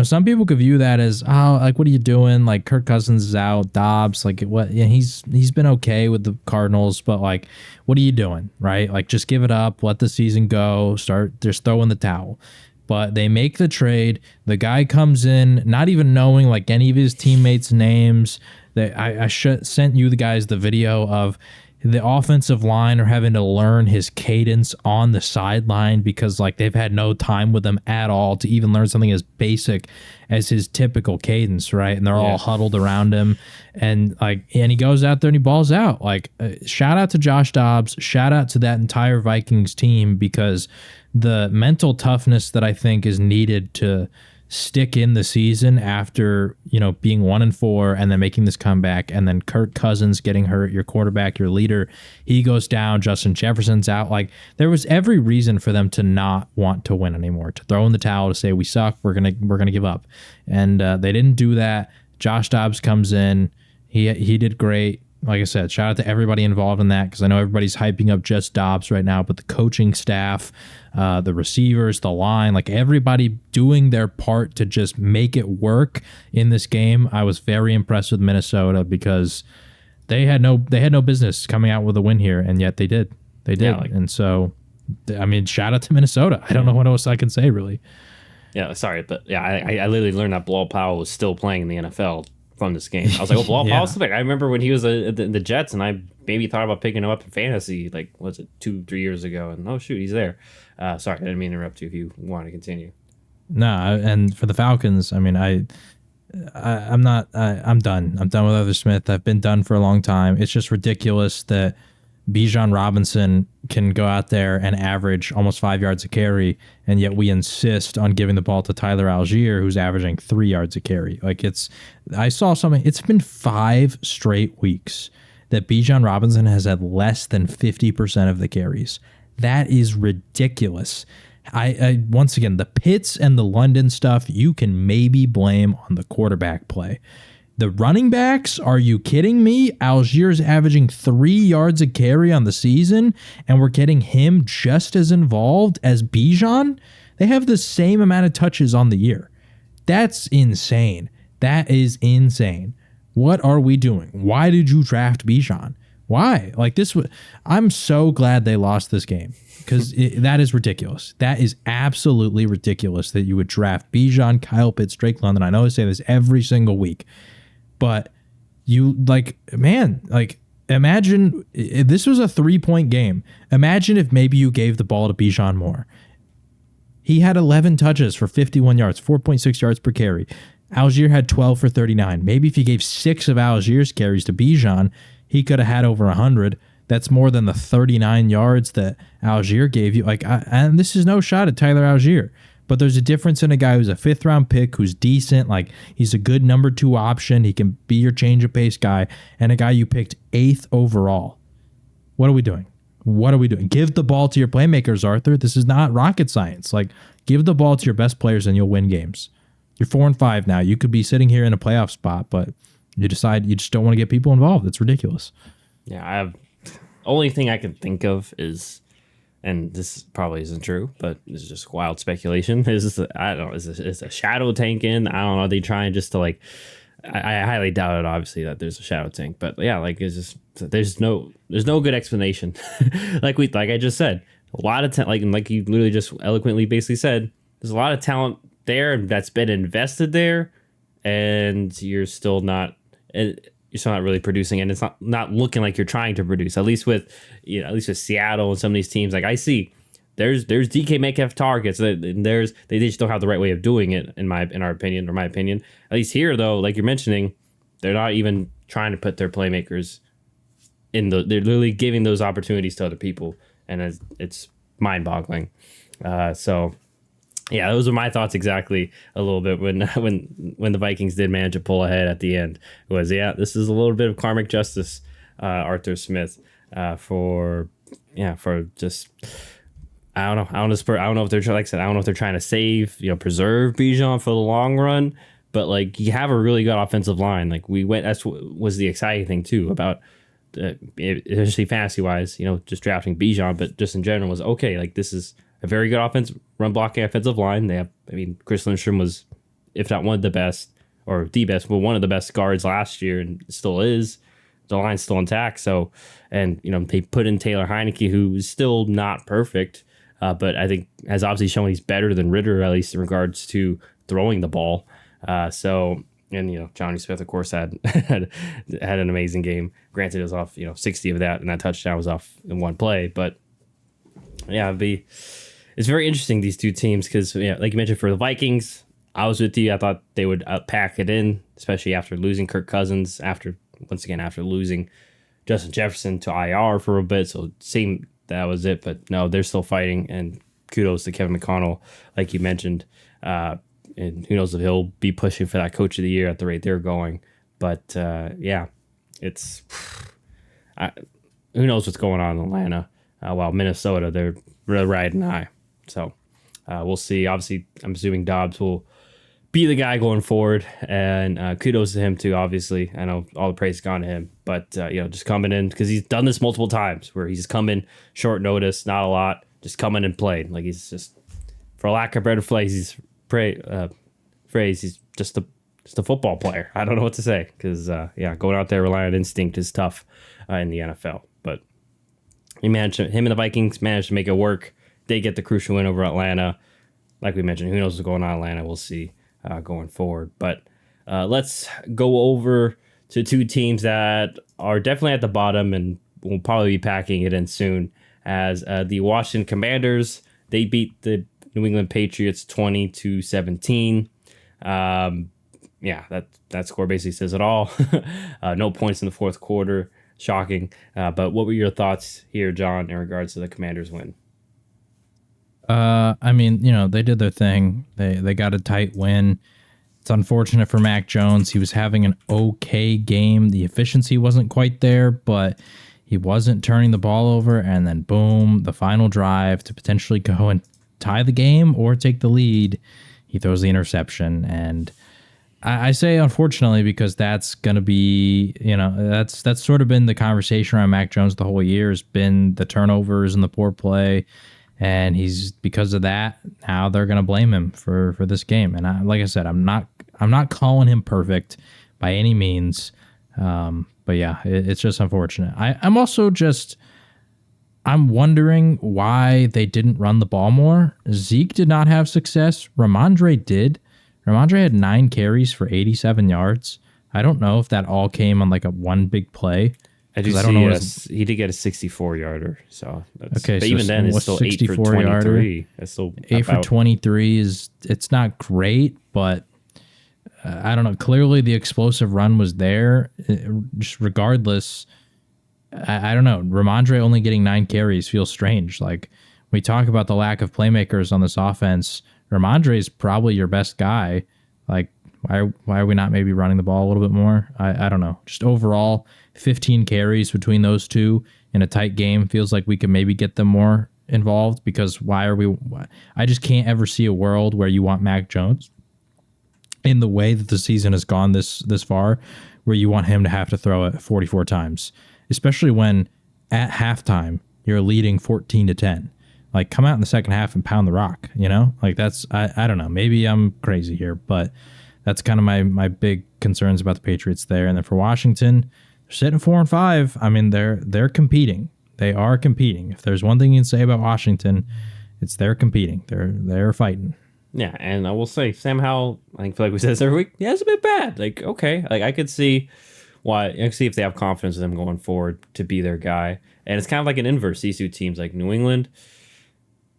some people could view that as, oh, like, what are you doing? Like, Kirk Cousins is out, Dobbs, like, what? Yeah, he's been okay with the Cardinals, but like, what are you doing, right? Like, just give it up, let the season go, start just throwing the towel. But they make the trade. The guy comes in, not even knowing like any of his teammates' names. I sent you the guys the video of the offensive line are having to learn his cadence on the sideline because like they've had no time with him at all to even learn something as basic as his typical cadence, right? And they're all huddled around him, and he goes out there and he balls out. Like, shout out to Josh Dobbs, shout out to that entire Vikings team, because the mental toughness that I think is needed to stick in the season after, being 1-4 and then making this comeback, and then Kirk Cousins getting hurt, your quarterback, your leader, he goes down, Justin Jefferson's out. Like, there was every reason for them to not want to win anymore, to throw in the towel, to say we suck, we're gonna give up, and they didn't do that. Josh Dobbs comes in, he did great. Like I said, shout out to everybody involved in that, because I know everybody's hyping up just Dobbs right now, but the coaching staff, the receivers, the line, like everybody doing their part to just make it work in this game. I was very impressed with Minnesota, because they had no business coming out with a win here, and yet they did. Yeah, and so, I mean, shout out to Minnesota. I don't know what else I can say, really. Yeah, sorry, but yeah, I literally learned that Bilal Powell was still playing in the NFL from this game. I was like, Bilal Powell's back. I remember when he was the Jets, and I maybe thought about picking him up in fantasy, like, was it 2-3 years ago? And oh shoot, he's there. Sorry, I didn't mean to interrupt you if you want to continue. No, and for the Falcons, I mean, I'm done. I'm done with Arthur Smith. I've been done for a long time. It's just ridiculous that Bijan Robinson can go out there and average almost 5 yards a carry, and yet we insist on giving the ball to Tyler Algier, who's averaging 3 yards a carry. Like, I saw something. It's been 5 straight weeks that Bijan Robinson has had less than 50% of the carries. That is ridiculous. I once again, the Pitts and the London stuff, you can maybe blame on the quarterback play. The running backs, are you kidding me? Algier's averaging 3 yards a carry on the season, and we're getting him just as involved as Bijan? They have the same amount of touches on the year. That's insane. That is insane. What are we doing? Why did you draft Bijan? Why? Like, I'm so glad they lost this game, because that is ridiculous. That is absolutely ridiculous that you would draft Bijan, Kyle Pitts, Drake London. I know I say this every single week, but imagine if this was a 3-point game. Imagine if maybe you gave the ball to Bijan more. He had 11 touches for 51 yards, 4.6 yards per carry. Algier had 12 for 39. Maybe if you gave 6 of Algier's carries to Bijan, he could have had over 100. That's more than the 39 yards that Algier gave you. And this is no shot at Tyler Algier, but there's a difference in a guy who's a 5th-round pick, who's decent, like he's a good number 2 option, he can be your change of pace guy, and a guy you picked 8th overall. What are we doing? Give the ball to your playmakers, Arthur. This is not rocket science. Like, give the ball to your best players and you'll win games. You're 4-5 now. You could be sitting here in a playoff spot, but you decide you just don't want to get people involved. It's ridiculous. Yeah, only thing I can think of is, and this probably isn't true, but this is just wild speculation, is a shadow tank in? I don't know. Are they trying just to I highly doubt it, obviously, that there's a shadow tank, but yeah, it's just there's no good explanation. like I just said, a lot of like you literally just eloquently basically said, there's a lot of talent there that's been invested there, and you're still not really producing, and it's not looking like you're trying to produce. At least with Seattle and some of these teams, like I see, there's DK Metcalf targets, and they just don't have the right way of doing it in my opinion. At least here, though, like you're mentioning, they're not even trying to put their playmakers they're literally giving those opportunities to other people, and it's mind-boggling. So Yeah, those were my thoughts exactly a little bit when the Vikings did manage to pull ahead at the end. It was, yeah, this is a little bit of karmic justice, Arthur Smith, for just I don't know. I don't know if they're like I said, I don't know if they're trying to save, preserve Bijan for the long run, but like you have a really good offensive line. Like that's what was the exciting thing too about especially fantasy wise, just drafting Bijan, but just in general was okay. Like this is a very good offense, run blocking offensive line. Chris Lindstrom was, if not one of the best, or the best, but one of the best guards last year, and still is. The line's still intact. So, and they put in Taylor Heineke, who is still not perfect, but I think has obviously shown he's better than Ritter, at least in regards to throwing the ball. And Johnny Smith, of course, had an amazing game. Granted, it was off 60 of that, and that touchdown was off in one play. But yeah, it's very interesting, these two teams, because like you mentioned, for the Vikings, I was with you. I thought they would pack it in, especially after losing Kirk Cousins, after losing Justin Jefferson to IR for a bit. So it seemed that was it, but no, they're still fighting. And kudos to Kevin McConnell, like you mentioned. And who knows if he'll be pushing for that coach of the year at the rate they're going. But it's who knows what's going on in Atlanta. While Minnesota, they're really riding high. So we'll see. Obviously, I'm assuming Dobbs will be the guy going forward, and kudos to him too. Obviously, I know all the praise has gone to him, but just coming in, because he's done this multiple times where he's come in short notice, not a lot, just come in and played. Like he's just, for lack of better phrase, he's just a football player. I don't know what to say, because going out there relying on instinct is tough in the NFL. But him and the Vikings managed to make it work. They get the crucial win over Atlanta. Like we mentioned, who knows what's going on in Atlanta? We'll see going forward. But let's go over to two teams that are definitely at the bottom and will probably be packing it in soon, as the Washington Commanders. They beat the New England Patriots 20-17. That score basically says it all. No points in the fourth quarter. Shocking. But what were your thoughts here, John, in regards to the Commanders' win? They did their thing. They got a tight win. It's unfortunate for Mac Jones. He was having an okay game. The efficiency wasn't quite there, but he wasn't turning the ball over. And then boom, the final drive to potentially go and tie the game or take the lead, he throws the interception. And I say unfortunately, because that's going to be, that's sort of been the conversation around Mac Jones the whole year, has been the turnovers and the poor play. And because of that, now they're going to blame him for this game. And like I said, I'm not calling him perfect by any means. But yeah, it's just unfortunate. I'm also I'm wondering why they didn't run the ball more. Zeke did not have success. Ramondre did. Ramondre had 9 carries for 87 yards. I don't know if that all came on like a one big play. I don't know. He did get a 64-yarder. So okay, but even then, it's still 8 for 23. It's still 8 for 23 it's not great, but I don't know. Clearly, the explosive run was there. Just regardless, I don't know. Ramondre only getting 9 carries feels strange. Like, we talk about the lack of playmakers on this offense. Ramondre is probably your best guy. Like, why are we not maybe running the ball a little bit more? I don't know. Just overall, 15 carries between those two in a tight game feels like we could maybe get them more involved, because I just can't ever see a world where you want Mac Jones, in the way that the season has gone this far, where you want him to have to throw it 44 times, especially when at halftime you're leading 14-10. Like, come out in the second half and pound the rock, Like, that's, I don't know. Maybe I'm crazy here, but that's kind of my big concerns about the Patriots there. And then for Washington, they're sitting 4-5. I mean, they're competing. They are competing. If there's one thing you can say about Washington, it's they're competing. They're fighting. Yeah, and I will say, Sam Howell, I feel like we said this every week, he has a bit bad. Like, okay, like I could see why. I can see if they have confidence in him going forward to be their guy. And it's kind of like an inverse. These two teams, like New England,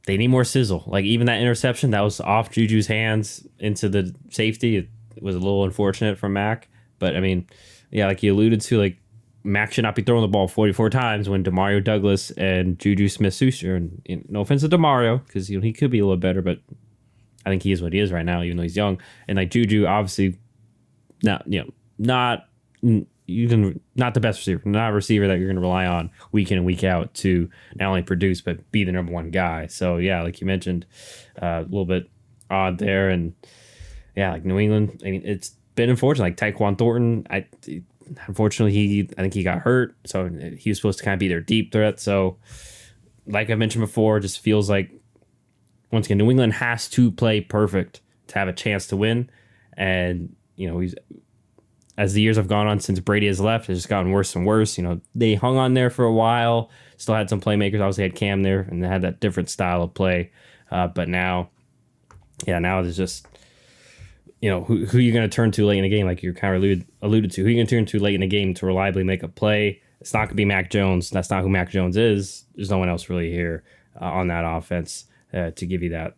they need more sizzle. Like, even that interception that was off Juju's hands into the safety, it was a little unfortunate for Mac. But I mean, yeah, like you alluded to, like Mac should not be throwing the ball 44 times when Demario Douglas and Juju Smith-Schuster, and no offense to Demario, because he could be a little better, but I think he is what he is right now, even though he's young. And like Juju, obviously, not not the best receiver, not a receiver that you're going to rely on week in and week out to not only produce but be the number one guy. So yeah, like you mentioned, a little bit odd there, and yeah, like New England. I mean, it's been unfortunate. Like Tyquan Thornton, unfortunately, I think he got hurt, so he was supposed to kind of be their deep threat. So, like I mentioned before, it just feels like once again New England has to play perfect to have a chance to win, and as the years have gone on since Brady has left, it's just gotten worse and worse. They hung on there for a while, still had some playmakers. Obviously had Cam there, and they had that different style of play. But now there's just, who you're going to turn to late in the game, like you kind of alluded to. Who you going to turn to late in the game to reliably make a play? It's not going to be Mac Jones. That's not who Mac Jones is. There's no one else really here on that offense to give you that,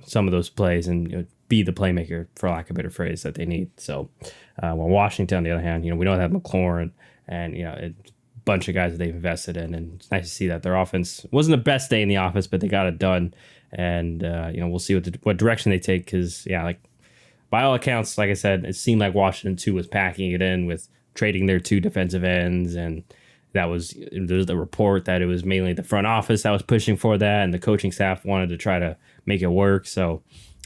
some of those plays and be the playmaker, for lack of a better phrase, that they need. So, while Washington, on the other hand, we don't have McLaurin and a bunch of guys that they've invested in, and it's nice to see that their offense wasn't the best day in the office, but they got it done. And we'll see what direction they take, because like by all accounts, like I said, it seemed like Washington too was packing it in with trading their 2 defensive ends, and there's the report that it was mainly the front office that was pushing for that, and the coaching staff wanted to try to make it work. So.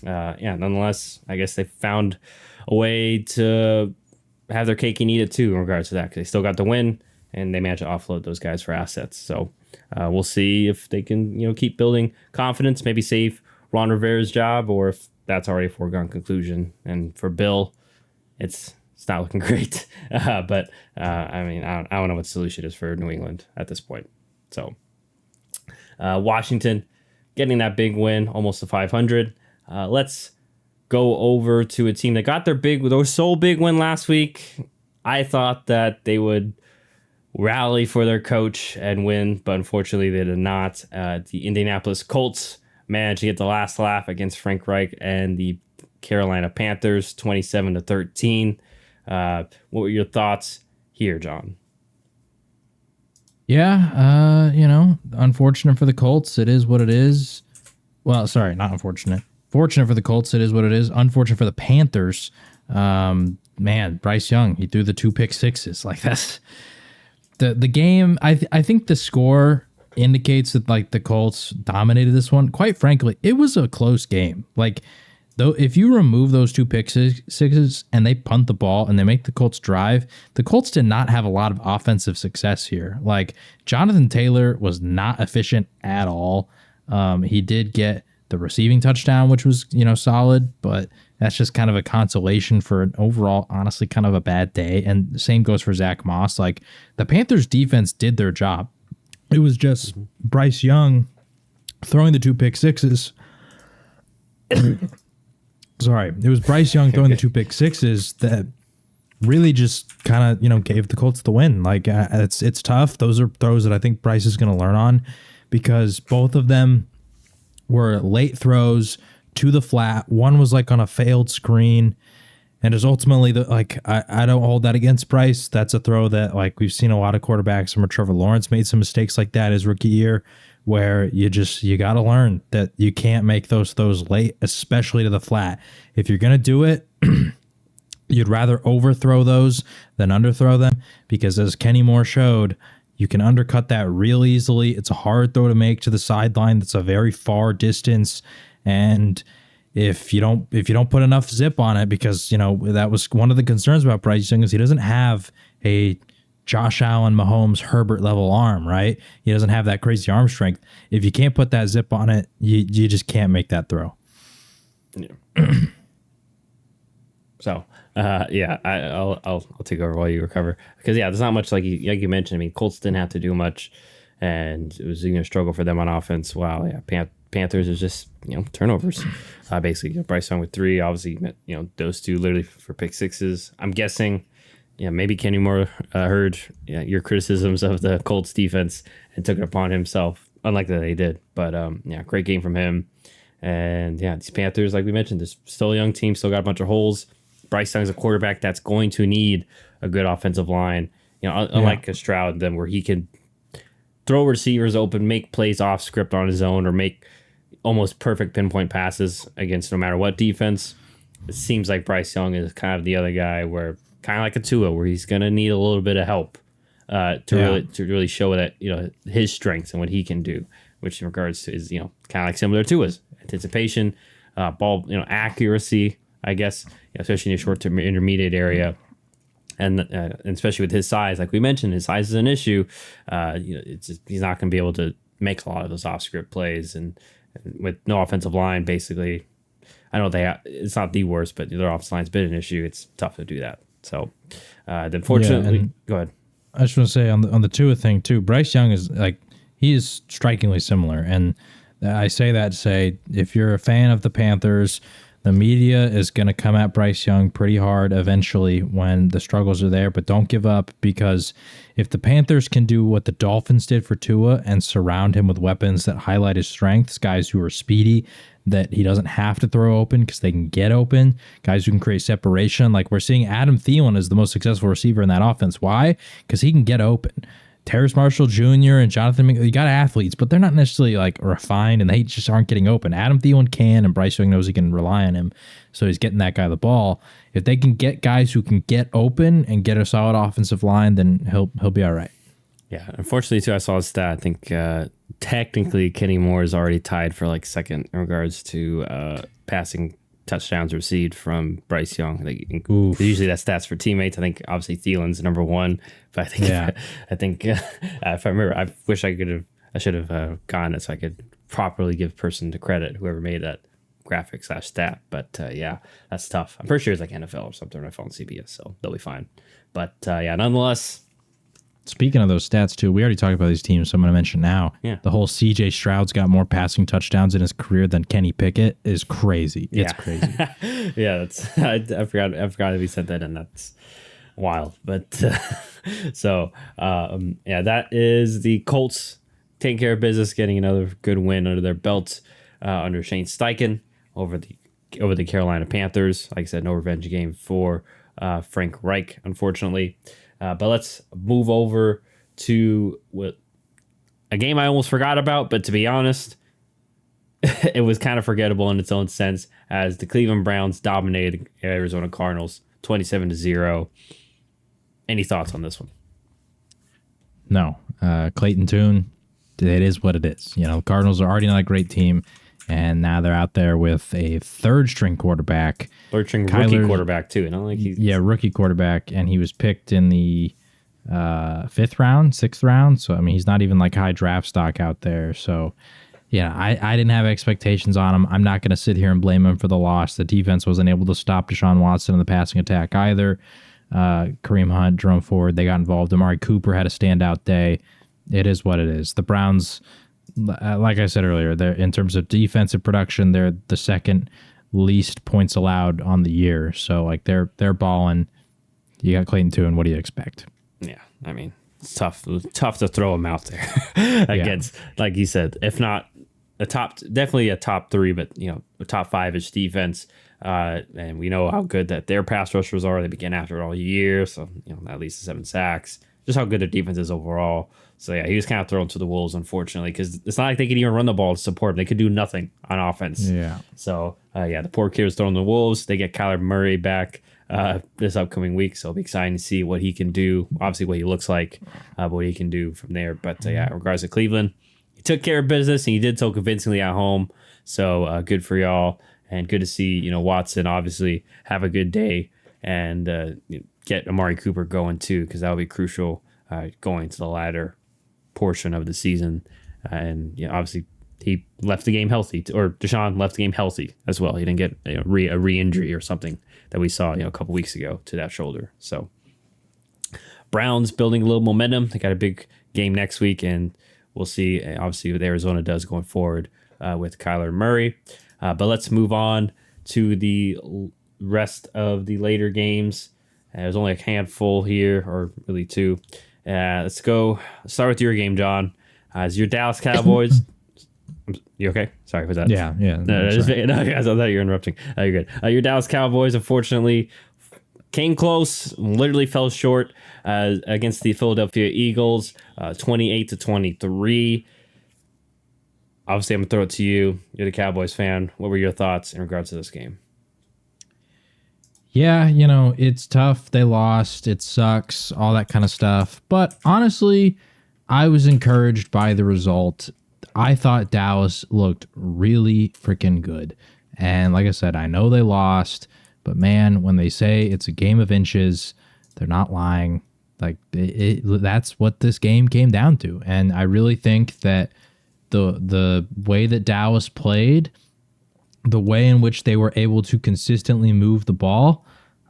Nonetheless, I guess they found a way to have their cake and eat it too in regards to that, because they still got the win and they managed to offload those guys for assets. So we'll see if they can keep building confidence, maybe save Ron Rivera's job, or if that's already a foregone conclusion. And for Bill, it's not looking great. But I don't know what the solution is for New England at this point. So Washington getting that big win, almost to 500. Let's go over to a team that got their sole big win last week. I thought that they would rally for their coach and win, but unfortunately they did not. The Indianapolis Colts managed to get the last laugh against Frank Reich and the Carolina Panthers, 27-13. What were your thoughts here, John? Yeah, unfortunate for the Colts. It is what it is. Well, sorry, not unfortunate. Fortunate for the Colts, it is what it is. Unfortunate for the Panthers. Bryce Young, he threw the 2 pick sixes. Like, that's the game. I think the score indicates that like the Colts dominated this one. Quite frankly, it was a close game. Like, though, if you remove those 2 pick sixes and they punt the ball and they make the Colts drive, the Colts did not have a lot of offensive success here. Like, Jonathan Taylor was not efficient at all. He did get the receiving touchdown, which was, solid, but that's just kind of a consolation for an overall, honestly, kind of a bad day. And the same goes for Zach Moss. Like, the Panthers defense did their job. It was just Bryce Young throwing the 2 pick sixes. Sorry. It was Bryce Young throwing the 2 pick sixes that really just kind of, gave the Colts the win. Like, it's tough. Those are throws that I think Bryce is going to learn on, because both of them were late throws to the flat. One was like on a failed screen, and is ultimately I don't hold that against Bryce. That's a throw that, like, we've seen a lot of quarterbacks. Trevor Lawrence made some mistakes like that his rookie year, where you got to learn that you can't make those throws late, especially to the flat. If you're gonna do it, you'd rather overthrow those than underthrow them, because as Kenny Moore showed, you can undercut that real easily. It's a hard throw to make to the sideline. That's a very far distance. And if you don't put enough zip on it, because, that was one of the concerns about Bryce Young, is he doesn't have a Josh Allen, Mahomes, Herbert level arm, right? He doesn't have that crazy arm strength. If you can't put that zip on it, you just can't make that throw. Yeah. So, I'll take over while you recover, because there's not much like you mentioned. I mean, Colts didn't have to do much, and it was a struggle for them on offense. Wow, Panthers is just turnovers. Basically, Bryce Young with 3. Obviously, those 2 literally for pick sixes. I'm guessing, maybe Kenny Moore heard your criticisms of the Colts defense and took it upon himself. Unlike that they did, but great game from him. And these Panthers, like we mentioned, they're still a young team, still got a bunch of holes. Bryce Young's a quarterback that's going to need a good offensive line. Unlike a Stroud, where he can throw receivers open, make plays off script on his own, or make almost perfect pinpoint passes against no matter what defense. It seems like Bryce Young is kind of the other guy where kind of like a Tua, where he's going to need a little bit of help to really show that, his strengths and what he can do, which in regards to is, kind of like similar to his anticipation, ball, accuracy, I guess, especially in the short to intermediate area. And especially with his size, like we mentioned, his size is an issue. It's just, he's not going to be able to make a lot of those off script plays, and with no offensive line, basically, I know it's not the worst, but their offensive line's been an issue. It's tough to do that. So, then fortunately, go ahead. I just want to say on the Tua thing too, Bryce Young is he is strikingly similar, and I say that to say if you're a fan of the Panthers, the media is going to come at Bryce Young pretty hard eventually when the struggles are there, but don't give up, because if the Panthers can do what the Dolphins did for Tua and surround him with weapons that highlight his strengths, guys who are speedy, that he doesn't have to throw open because they can get open, guys who can create separation. Like we're seeing Adam Thielen is the most successful receiver in that offense. Why? Because he can get open. Terrace Marshall Jr. and Jonathan, you got athletes, but they're not necessarily refined, and they just aren't getting open. Adam Thielen can, and Bryce Young knows he can rely on him, so he's getting that guy the ball. If they can get guys who can get open and get a solid offensive line, then he'll be all right. Yeah, unfortunately, too, I saw a stat. I think technically Kenny Moore is already tied for second in regards to passing touchdowns received from Bryce Young. Usually that stats for teammates. I think obviously Thielen's number one, but I think if I remember, I wish I should have gotten it so I could properly give person to credit, whoever made that graphic / stat. But that's tough. I'm pretty sure it's NFL or something. NFL on CBS, so they'll be fine. But nonetheless. Speaking of those stats, too, we already talked about these teams, so I'm going to mention now. Yeah. The whole C.J. Stroud's got more passing touchdowns in his career than Kenny Pickett is crazy. It's crazy. Yeah, that's I forgot that we said that, and that's wild. But that is the Colts taking care of business, getting another good win under their belt under Shane Steichen over the Carolina Panthers. Like I said, no revenge game for Frank Reich, unfortunately. But let's move over to a game I almost forgot about, but to be honest, it was kind of forgettable in its own sense, as the Cleveland Browns dominated Arizona Cardinals 27-0. Any thoughts on this one? No. Clayton Tune, it is what it is. The Cardinals are already not a great team, and now they're out there with a third-string quarterback. Third-string rookie quarterback, too. Rookie quarterback, and he was picked in the 5th round, 6th round. So, he's not even high draft stock out there. So, I didn't have expectations on him. I'm not going to sit here and blame him for the loss. The defense wasn't able to stop Deshaun Watson in the passing attack either. Kareem Hunt, Jerome Ford, they got involved. Amari Cooper had a standout day. It is what it is. The Browns, like I said earlier, they're in terms of defensive production, they're the second least points allowed on the year. So they're balling. You got Clayton Tune. What do you expect? Yeah, it's tough to throw him out there against, like you said, if not definitely a top 3, but a top 5-ish defense. And we know how good that their pass rushers are. They began after it all year, so at least 7 sacks. Just how good their defense is overall. So he was kind of thrown to the wolves, unfortunately, because it's not like they could even run the ball to support him. They could do nothing on offense. Yeah. So the poor kid was thrown to the wolves. They get Kyler Murray back this upcoming week, so it'll be exciting to see what he can do. Obviously, what he looks like, but what he can do from there. But in regards to Cleveland, he took care of business, and he did so convincingly at home. So good for y'all, and good to see Watson obviously have a good day and get Amari Cooper going too, because that will be crucial going to the latter portion of the season. And obviously he left the game healthy, or Deshaun left the game healthy as well. He didn't get a re-injury or something that we saw a couple weeks ago to that shoulder. So Browns building a little momentum. They got a big game next week, and we'll see obviously what Arizona does going forward with Kyler Murray. But let's move on to the rest of the later games. There's only a handful here, or really 2. Let's start with your game, John. As your Dallas Cowboys. You okay? Sorry for that. Yeah. No, guys, I thought you were interrupting. You're good. Your Dallas Cowboys, unfortunately, came close, literally fell short against the Philadelphia Eagles, 28-23. Obviously, I'm going to throw it to you. You're the Cowboys fan. What were your thoughts in regards to this game? Yeah, it's tough. They lost. It sucks, all that kind of stuff. But honestly, I was encouraged by the result. I thought Dallas looked really freaking good. And like I said, I know they lost, but man, when they say it's a game of inches, they're not lying. Like that's what this game came down to. And I really think that the way that Dallas played, the way in which they were able to consistently move the ball,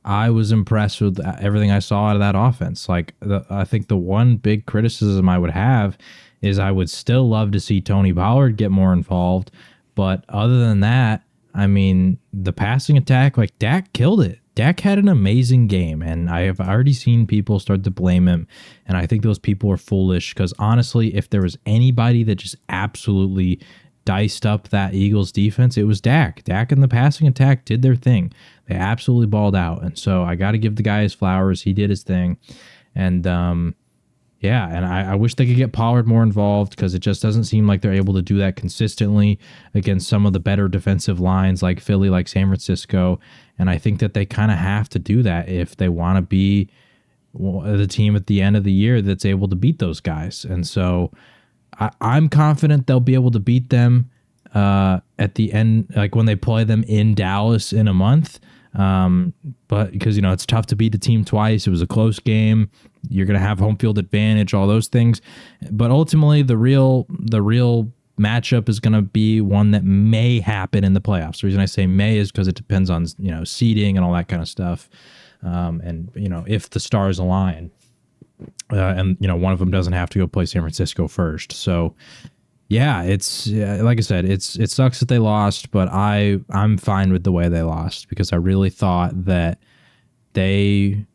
I was impressed with everything I saw out of that offense. Like, I think the one big criticism I would have is I would still love to see Tony Pollard get more involved. But other than that, I mean, the passing attack, like Dak killed it. Dak had an amazing game, and I have already seen people start to blame him. And I think those people are foolish because honestly, if there was anybody that just absolutely diced up that Eagles defense, it was Dak. Dak and the passing attack did their thing. They absolutely balled out. And so I got to give the guy his flowers. He did his thing. And yeah, and I wish they could get Pollard more involved because it just doesn't seem like they're able to do that consistently against some of the better defensive lines like Philly, like San Francisco. And I think that they kind of have to do that if they want to be the team at the end of the year that's able to beat those guys. And so I'm confident they'll be able to beat them at the end, like when they play them in Dallas in a month. But because, it's tough to beat a team twice. It was a close game. You're going to have home field advantage, all those things. But ultimately, the real matchup is going to be one that may happen in the playoffs. The reason I say may is because it depends on, seeding and all that kind of stuff. And, if the stars align. And one of them doesn't have to go play San Francisco first. So yeah, it's like I said, it sucks that they lost, but I'm fine with the way they lost because I really thought that they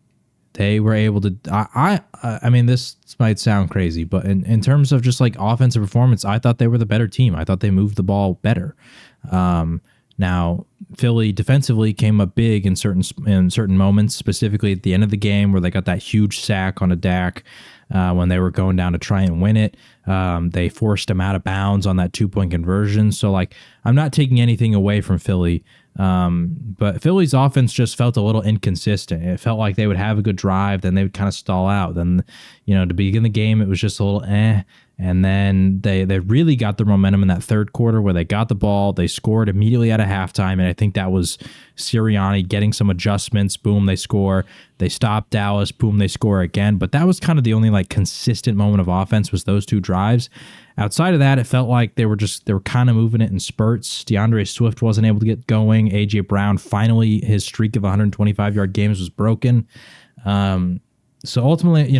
were able to. I mean, this might sound crazy, but in terms of just like offensive performance, I thought they were the better team. I thought they moved the ball better. Now, Philly defensively came up big in certain moments, specifically at the end of the game where they got that huge sack on a Dak when they were going down to try and win it. They forced him out of bounds on that 2-point conversion. So, like, I'm not taking anything away from Philly, but Philly's offense just felt a little inconsistent. It felt like they would have a good drive, then they would kind of stall out. Then, to begin the game, it was just a little And then they really got the momentum in that third quarter where they got the ball. They scored immediately at a halftime, and I think that was Sirianni getting some adjustments. Boom, they score. They stop Dallas. Boom, they score again. But that was kind of the only like consistent moment of offense was those two drives. Outside of that, it felt like they were kind of moving it in spurts. DeAndre Swift wasn't able to get going. A.J. Brown, finally, his streak of 125-yard games was broken. So ultimately,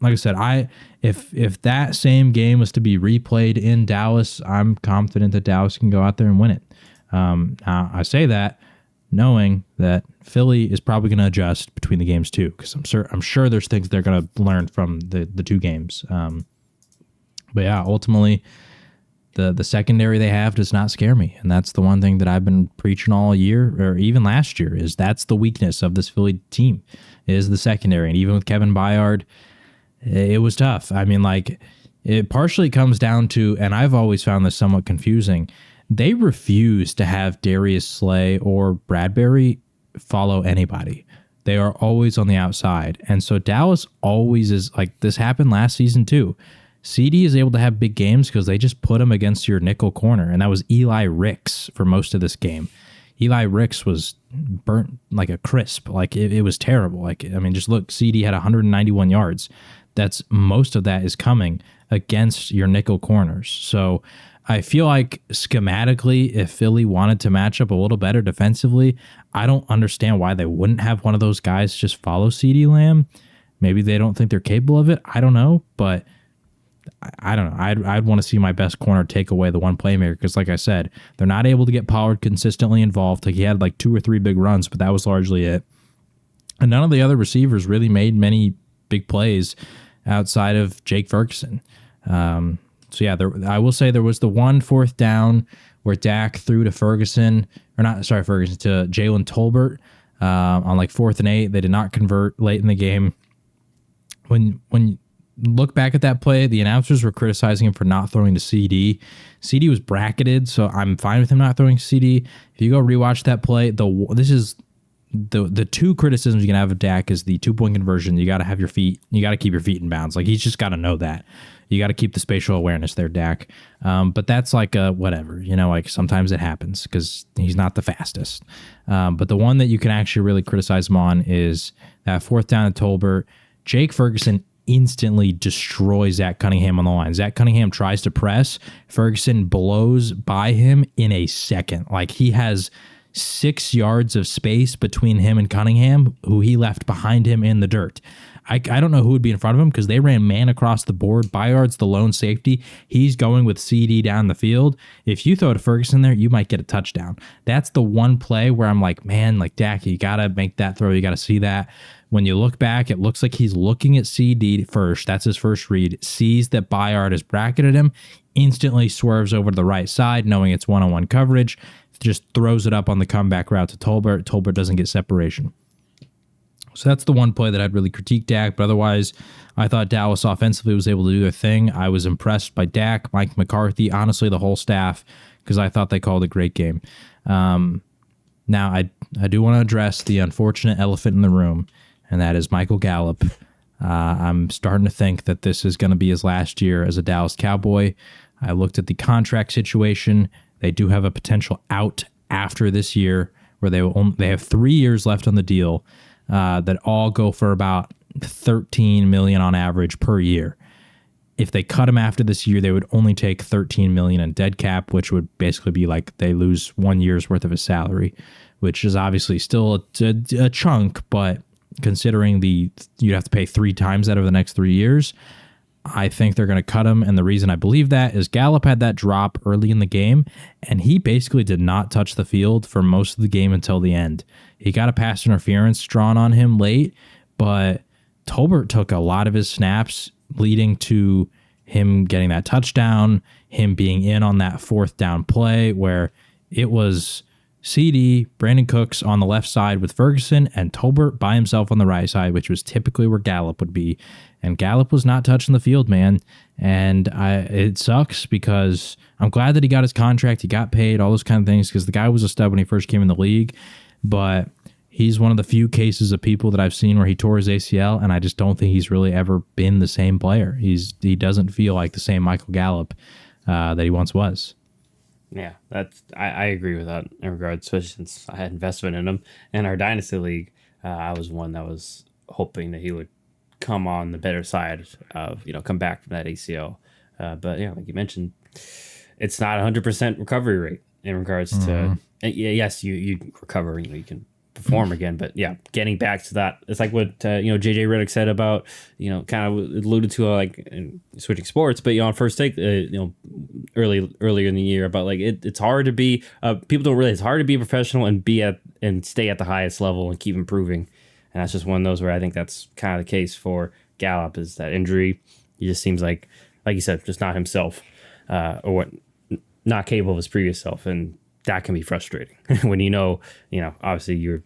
like I said, if that same game was to be replayed in Dallas, I'm confident that Dallas can go out there and win it. Now, I say that knowing that Philly is probably going to adjust between the games too, because I'm sure there's things they're going to learn from the two games. But yeah, ultimately, the secondary they have does not scare me, and that's the one thing that I've been preaching all year, or even last year, is that's the weakness of this Philly team is the secondary, and even with Kevin Byard, it was tough. I mean, like, it partially comes down to, and I've always found this somewhat confusing, they refuse to have Darius Slay or Bradbury follow anybody. They are always on the outside. And so Dallas always is, like, this happened last season too. CD is able to have big games because they just put him against your nickel corner, and that was Eli Ricks for most of this game. Eli Ricks was burnt like a crisp. Like, it was terrible. Like, I mean, just look, CD had 191 yards. That's most of that is coming against your nickel corners. So I feel like schematically, if Philly wanted to match up a little better defensively, I don't understand why they wouldn't have one of those guys just follow CeeDee Lamb. Maybe they don't think they're capable of it. I don't know, but I don't know. I'd want to see my best corner take away the one playmaker because, like I said, they're not able to get Pollard consistently involved. Like, he had like 2 or 3 big runs, but that was largely it. And none of the other receivers really made many big plays outside of Jake Ferguson. So yeah, I will say there was the 1 4th down where Dak threw to Ferguson, to Jalen Tolbert on like 4th and 8. They did not convert late in the game. When look back at that play, the announcers were criticizing him for not throwing to CD. CD was bracketed, so I'm fine with him not throwing to CD. If you go rewatch that play, the two criticisms you can have of Dak is the 2-point conversion. You got to have your feet. You got to keep your feet in bounds. Like, he's just got to know that. You got to keep the spatial awareness there, Dak. But that's like a whatever. Like sometimes it happens because he's not the fastest. But the one that you can actually really criticize him on is that 4th down at Tolbert. Jake Ferguson instantly destroys Zach Cunningham on the line. Zach Cunningham tries to press. Ferguson blows by him in a second. Like, he has 6 yards of space between him and Cunningham, who he left behind him in the dirt. I don't know who would be in front of him because they ran man across the board. Byard's the lone safety. He's going with CD down the field. If you throw to Ferguson there, you might get a touchdown. That's the one play where I'm like, man, like, Dak, you got to make that throw. You got to see that. When you look back, it looks like he's looking at CD first. That's his first read. Sees that Byard has bracketed him, instantly swerves over to the right side, knowing it's one-on-one coverage, just throws it up on the comeback route to Tolbert. Tolbert doesn't get separation. So that's the one play that I'd really critique Dak, but otherwise, I thought Dallas offensively was able to do their thing. I was impressed by Dak, Mike McCarthy, honestly, the whole staff, because I thought they called a great game. Now, I do want to address the unfortunate elephant in the room, and that is Michael Gallup. I'm starting to think that this is going to be his last year as a Dallas Cowboy. I looked at the contract situation. They do have a potential out after this year where they have 3 years left on the deal that all go for about $13 million on average per year. If they cut him after this year, they would only take $13 million in dead cap, which would basically be like they lose 1 year's worth of his salary, which is obviously still a chunk, but considering you'd have to pay 3 times that over the next 3 years, I think they're going to cut him. And the reason I believe that is Gallup had that drop early in the game, and he basically did not touch the field for most of the game until the end. He got a pass interference drawn on him late, but Tolbert took a lot of his snaps, leading to him getting that touchdown, him being in on that 4th down play where it was CD, Brandon Cooks on the left side with Ferguson, and Tolbert by himself on the right side, which was typically where Gallup would be. And Gallup was not touching the field, man. And it sucks because I'm glad that he got his contract, he got paid, all those kind of things, because the guy was a stud when he first came in the league. But he's one of the few cases of people that I've seen where he tore his ACL, and I just don't think he's really ever been the same player. He doesn't feel like the same Michael Gallup that he once was. Yeah, I agree with that in regards, especially since I had investment in him. In our Dynasty League, I was one that was hoping that he would come on the better side of, come back from that ACL. But, like you mentioned, it's not 100% recovery rate in regards to, yes, you recover, you can perform again, but yeah, getting back to that, it's like what JJ Redick said about kind of alluded to like switching sports, but on First Take earlier in the year about like it's hard to be people don't realize it's hard to be a professional and stay at the highest level and keep improving, and that's just one of those where I think that's kind of the case for Gallup, is that injury. He just seems like you said, just not himself, or not capable of his previous self, and that can be frustrating when obviously you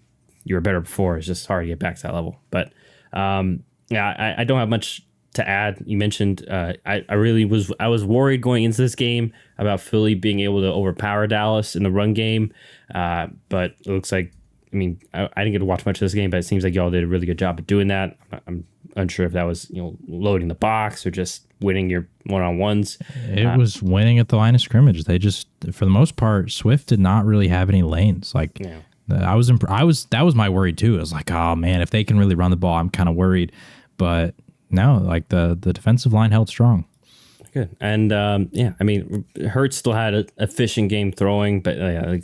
were better before. It's just hard to get back to that level. But I don't have much to add. You mentioned I was worried going into this game about Philly being able to overpower Dallas in the run game, but it looks like I didn't get to watch much of this game, but it seems like y'all did a really good job of doing that. I'm unsure if that was loading the box or just winning your one-on-ones. It was winning at the line of scrimmage. They just, for the most part, Swift did not really have any lanes. Like, yeah. That was my worry too. I was like, oh man, if they can really run the ball, I'm kind of worried. But no, like the defensive line held strong. Good. And Hurts still had an efficient game throwing, but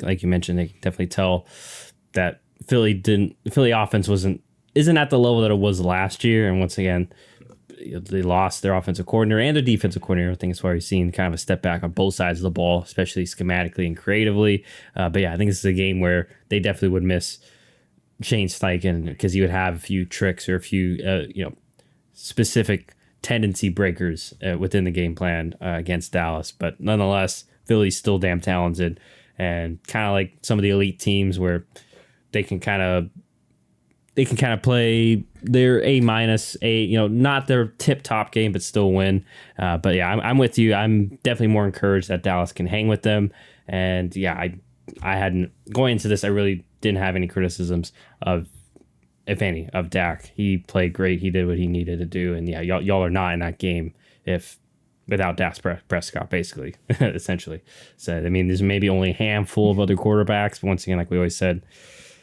like you mentioned, they can definitely tell that Philly offense isn't at the level that it was last year. And once again, they lost their offensive coordinator and their defensive coordinator. I think as far as seeing kind of a step back on both sides of the ball, especially schematically and creatively. But yeah, I think this is a game where they definitely would miss Shane Steichen because he would have a few tricks or a few specific tendency breakers within the game plan against Dallas. But nonetheless, Philly's still damn talented, and kind of like some of the elite teams where they can kind of they can kind of play their A minus, not their tip top game, but still win. But yeah, I'm with you. I'm definitely more encouraged that Dallas can hang with them. And yeah, I hadn't going into this. I really didn't have any criticisms of, if any, of Dak. He played great. He did what he needed to do. And yeah, y'all are not in that game without Dak Prescott, basically, essentially. So I mean, there's maybe only a handful of other quarterbacks, but once again, like we always said,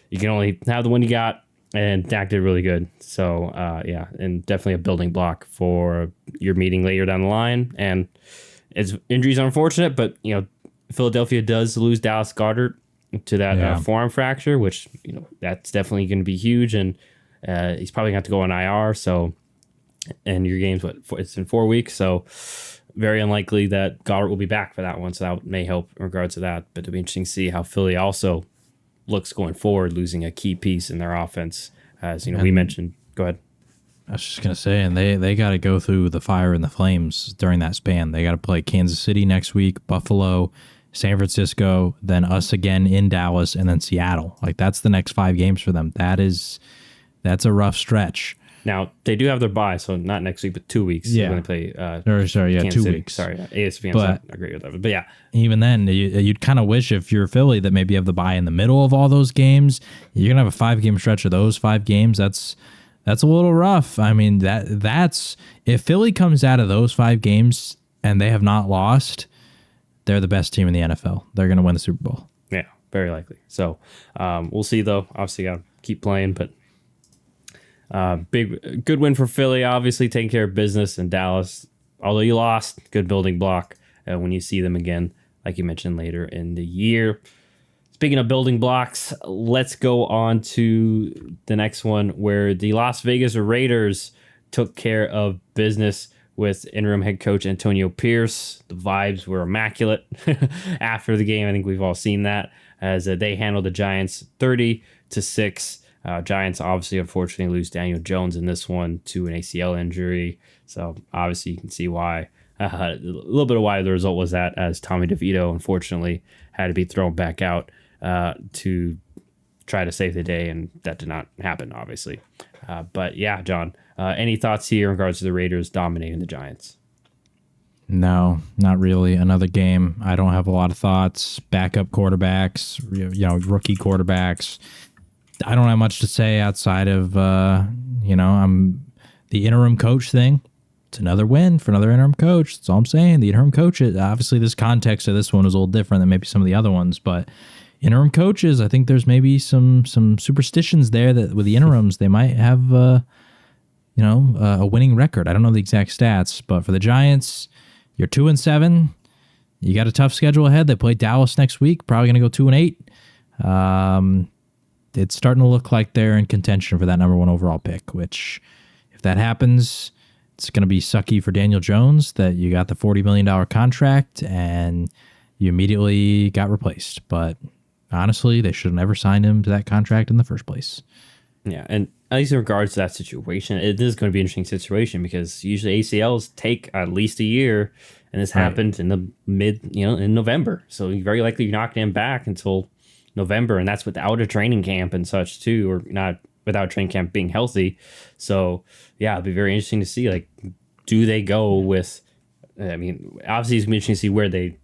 you can only have the one you got. And Dak did really good. So, yeah, and definitely a building block for your meeting later down the line. And injuries are unfortunate, but, Philadelphia does lose Dallas Goedert to that forearm fracture, which, that's definitely going to be huge. And he's probably going to have to go on IR. So, and your game's, it's in 4 weeks. So, very unlikely that Goddard will be back for that one. So, that may help in regards to that. But it'll be interesting to see how Philly also looks going forward, losing a key piece in their offense. As we mentioned. Go ahead. I was just gonna say, and they got to go through the fire and the flames during that span. They got to play Kansas City next week, Buffalo, San Francisco, then us again in Dallas, and then Seattle. Like that's the next 5 games for them. That's a rough stretch. Now they do have their bye, so not next week, but 2 weeks. Yeah, when they play. Kansas 2 City. weeks. Sorry, ASPN's not agree with that, but yeah. Even then, you'd kind of wish if you're Philly that maybe you have the bye in the middle of all those games. You're gonna have a 5-game stretch of those 5 games. That's a little rough. I mean, that's if Philly comes out of those 5 games and they have not lost, they're the best team in the NFL. They're gonna win the Super Bowl. Yeah, very likely. So we'll see though. Obviously, gotta keep playing, but. Good win for Philly, obviously taking care of business in Dallas. Although you lost, good building block when you see them again, like you mentioned later in the year. Speaking of building blocks, let's go on to the next one where the Las Vegas Raiders took care of business with interim head coach Antonio Pierce. The vibes were immaculate after the game. I think we've all seen that as they handled the Giants 30-6. Giants obviously, unfortunately, lose Daniel Jones in this one to an ACL injury. So obviously, you can see why a little bit of why the result was that, as Tommy DeVito unfortunately had to be thrown back out to try to save the day, and that did not happen, obviously. But yeah, John, any thoughts here in regards to the Raiders dominating the Giants? No, not really. Another game. I don't have a lot of thoughts. Backup quarterbacks, rookie quarterbacks. I don't have much to say outside of, I'm the interim coach thing. It's another win for another interim coach. That's all I'm saying. The interim coaches, obviously this context of this one is a little different than maybe some of the other ones, but interim coaches, I think there's maybe some superstitions there that with the interims, they might have, a winning record. I don't know the exact stats, but for the Giants, you're 2-7. You got a tough schedule ahead. They play Dallas next week, probably going to go 2-8. It's starting to look like they're in contention for that number 1 overall pick, which if that happens, it's going to be sucky for Daniel Jones that you got the $40 million contract and you immediately got replaced. But honestly, they should have never signed him to that contract in the first place. Yeah, and at least in regards to that situation, it is going to be an interesting situation because usually ACLs take at least a year, and this happened in the in November. So very likely you're not getting him back until November, and that's without a training camp and such too, or not without training camp being healthy. So yeah, it'll be very interesting to see, like, do they go with, I mean, obviously it's interesting to see where they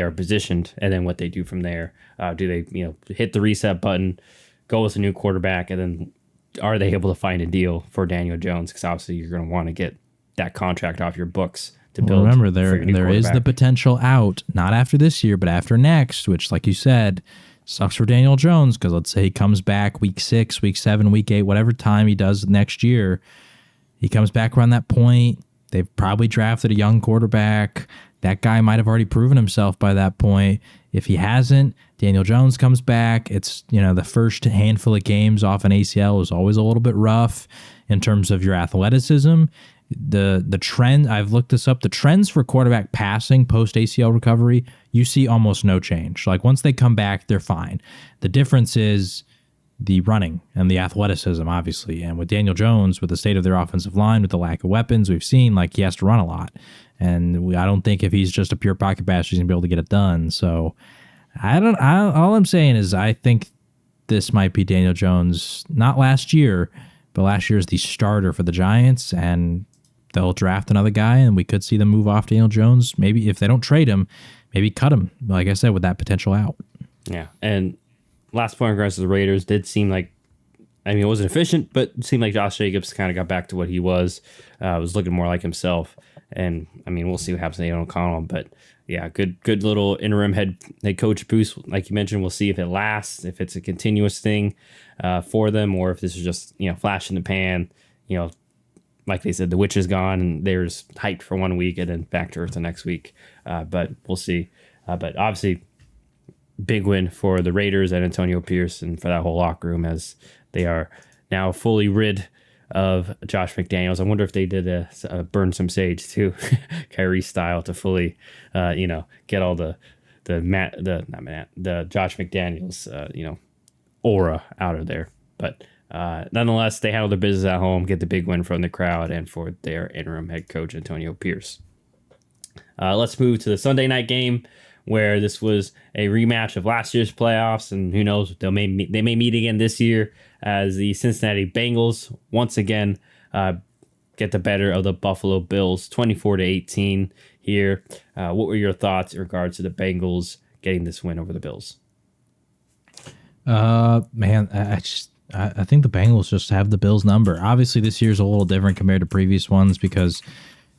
are positioned and then what they do from there. Do they, hit the reset button, go with a new quarterback, and then are they able to find a deal for Daniel Jones? Because obviously you're going to want to get that contract off your books to build. Remember, there is the potential out, not after this year, but after next, which, like you said, sucks for Daniel Jones because let's say he comes back week 6, week 7, week 8, whatever time he does next year. He comes back around that point. They've probably drafted a young quarterback. That guy might have already proven himself by that point. If he hasn't, Daniel Jones comes back. It's, the first handful of games off an ACL is always a little bit rough in terms of your athleticism. The trend, I've looked this up, the trends for quarterback passing post ACL recovery, you see almost no change. Like once they come back, they're fine. The difference is the running and the athleticism, obviously. And with Daniel Jones, with the state of their offensive line, with the lack of weapons, we've seen like he has to run a lot. And I don't think if he's just a pure pocket passer, he's gonna be able to get it done. So all I'm saying is I think this might be Daniel Jones, not last year, but last year is the starter for the Giants, and they'll draft another guy, and we could see them move off Daniel Jones. Maybe if they don't trade him, maybe cut him, like I said, with that potential out. Yeah, and last point in regards to the Raiders did seem like, I mean, it wasn't efficient, but it seemed like Josh Jacobs kind of got back to what he was looking more like himself. And, I mean, we'll see what happens to Aidan O'Connell, but yeah, good little interim head coach boost. Like you mentioned, we'll see if it lasts, if it's a continuous thing for them, or if this is just, flash in the pan, like they said, the witch is gone and there's hyped for 1 week and then back to earth the next week. But we'll see. But obviously, big win for the Raiders and Antonio Pierce and for that whole locker room, as they are now fully rid of Josh McDaniels. I wonder if they did a burn some sage too, Kyrie style, to fully, get all the Josh McDaniels, aura out of there. But nonetheless, they handle their business at home, get the big win from the crowd, and for their interim head coach Antonio Pierce. Let's move to the Sunday night game, where this was a rematch of last year's playoffs, and who knows, they may meet again this year, as the Cincinnati Bengals once again get the better of the Buffalo Bills, 24-18 here. What were your thoughts in regards to the Bengals getting this win over the Bills? Man, I think the Bengals just have the Bills number. Obviously, this year's a little different compared to previous ones because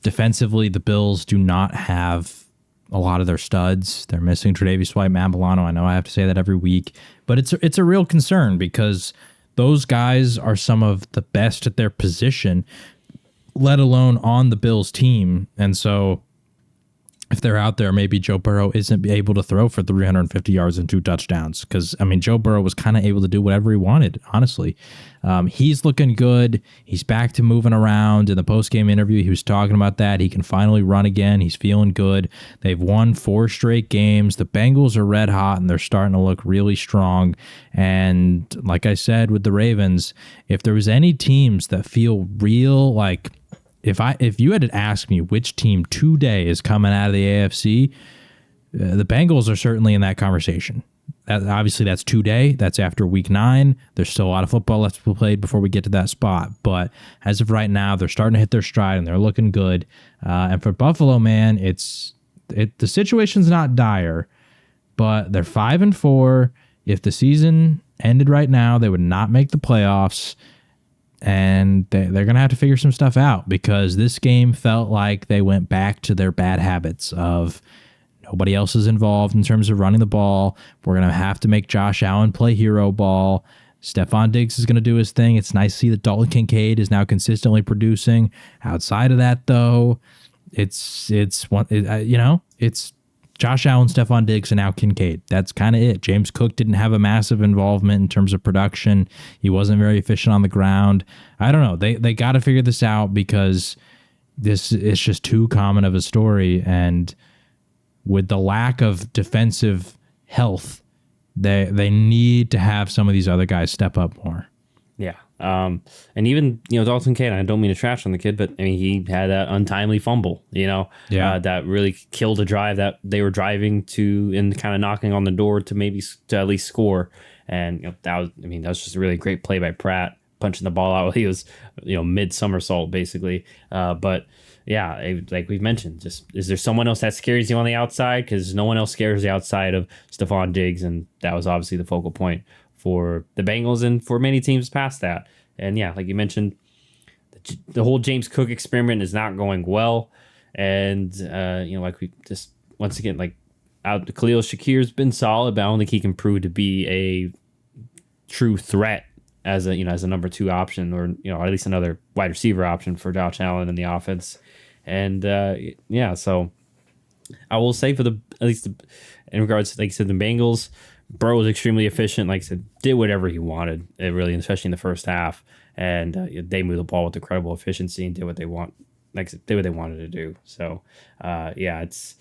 defensively, the Bills do not have a lot of their studs. They're missing Tre'Davious White, Matt Milano. I know I have to say that every week, but it's a real concern because those guys are some of the best at their position, let alone on the Bills team. And so if they're out there, maybe Joe Burrow isn't able to throw for 350 yards and 2 touchdowns. Because, I mean, Joe Burrow was kind of able to do whatever he wanted, honestly. He's looking good. He's back to moving around. In the post-game interview, he was talking about that. He can finally run again. He's feeling good. They've won 4 straight games. The Bengals are red hot, and they're starting to look really strong. And like I said with the Ravens, if there was any teams that feel real, like, if you had to ask me which team today is coming out of the AFC, the Bengals are certainly in that conversation. Obviously, that's today. That's after week 9. There's still a lot of football left to be played before we get to that spot. But as of right now, they're starting to hit their stride and they're looking good. And for Buffalo, man, the situation's not dire, but they're 5-4. If the season ended right now, they would not make the playoffs. And they're going to have to figure some stuff out because this game felt like they went back to their bad habits of nobody else is involved in terms of running the ball. We're going to have to make Josh Allen play hero ball. Stephon Diggs is going to do his thing. It's nice to see that Dalton Kincaid is now consistently producing. Outside of that, though, it's Josh Allen, Stephon Diggs, and now Kincaid. That's kind of it. James Cook didn't have a massive involvement in terms of production. He wasn't very efficient on the ground. I don't know. They got to figure this out because this is just too common of a story. And with the lack of defensive health, they need to have some of these other guys step up more. Yeah. And even, Dalton Kincaid, I don't mean to trash on the kid, but I mean, he had that untimely fumble, that really killed a drive that they were driving to and kind of knocking on the door to at least score. And that was just a really great play by Pratt, punching the ball out while he was, mid somersault basically. But yeah, like we've mentioned, just is there someone else that scares you on the outside? Because no one else scares the outside of Stephon Diggs, and that was obviously the focal point for the Bengals and for many teams past that. And yeah, like you mentioned, the whole James Cook experiment is not going well. And, like we just, once again, like Khalil Shakir's been solid, but I don't think he can prove to be a true threat as a number 2 option or, at least another wide receiver option for Josh Allen in the offense. And so I will say in regards to, like you said, the Bengals, Burrow was extremely efficient. Like I said, did whatever he wanted, really, especially in the first half. And they moved the ball with incredible efficiency and did what they want. Like I said, did what they wanted to do. So, it's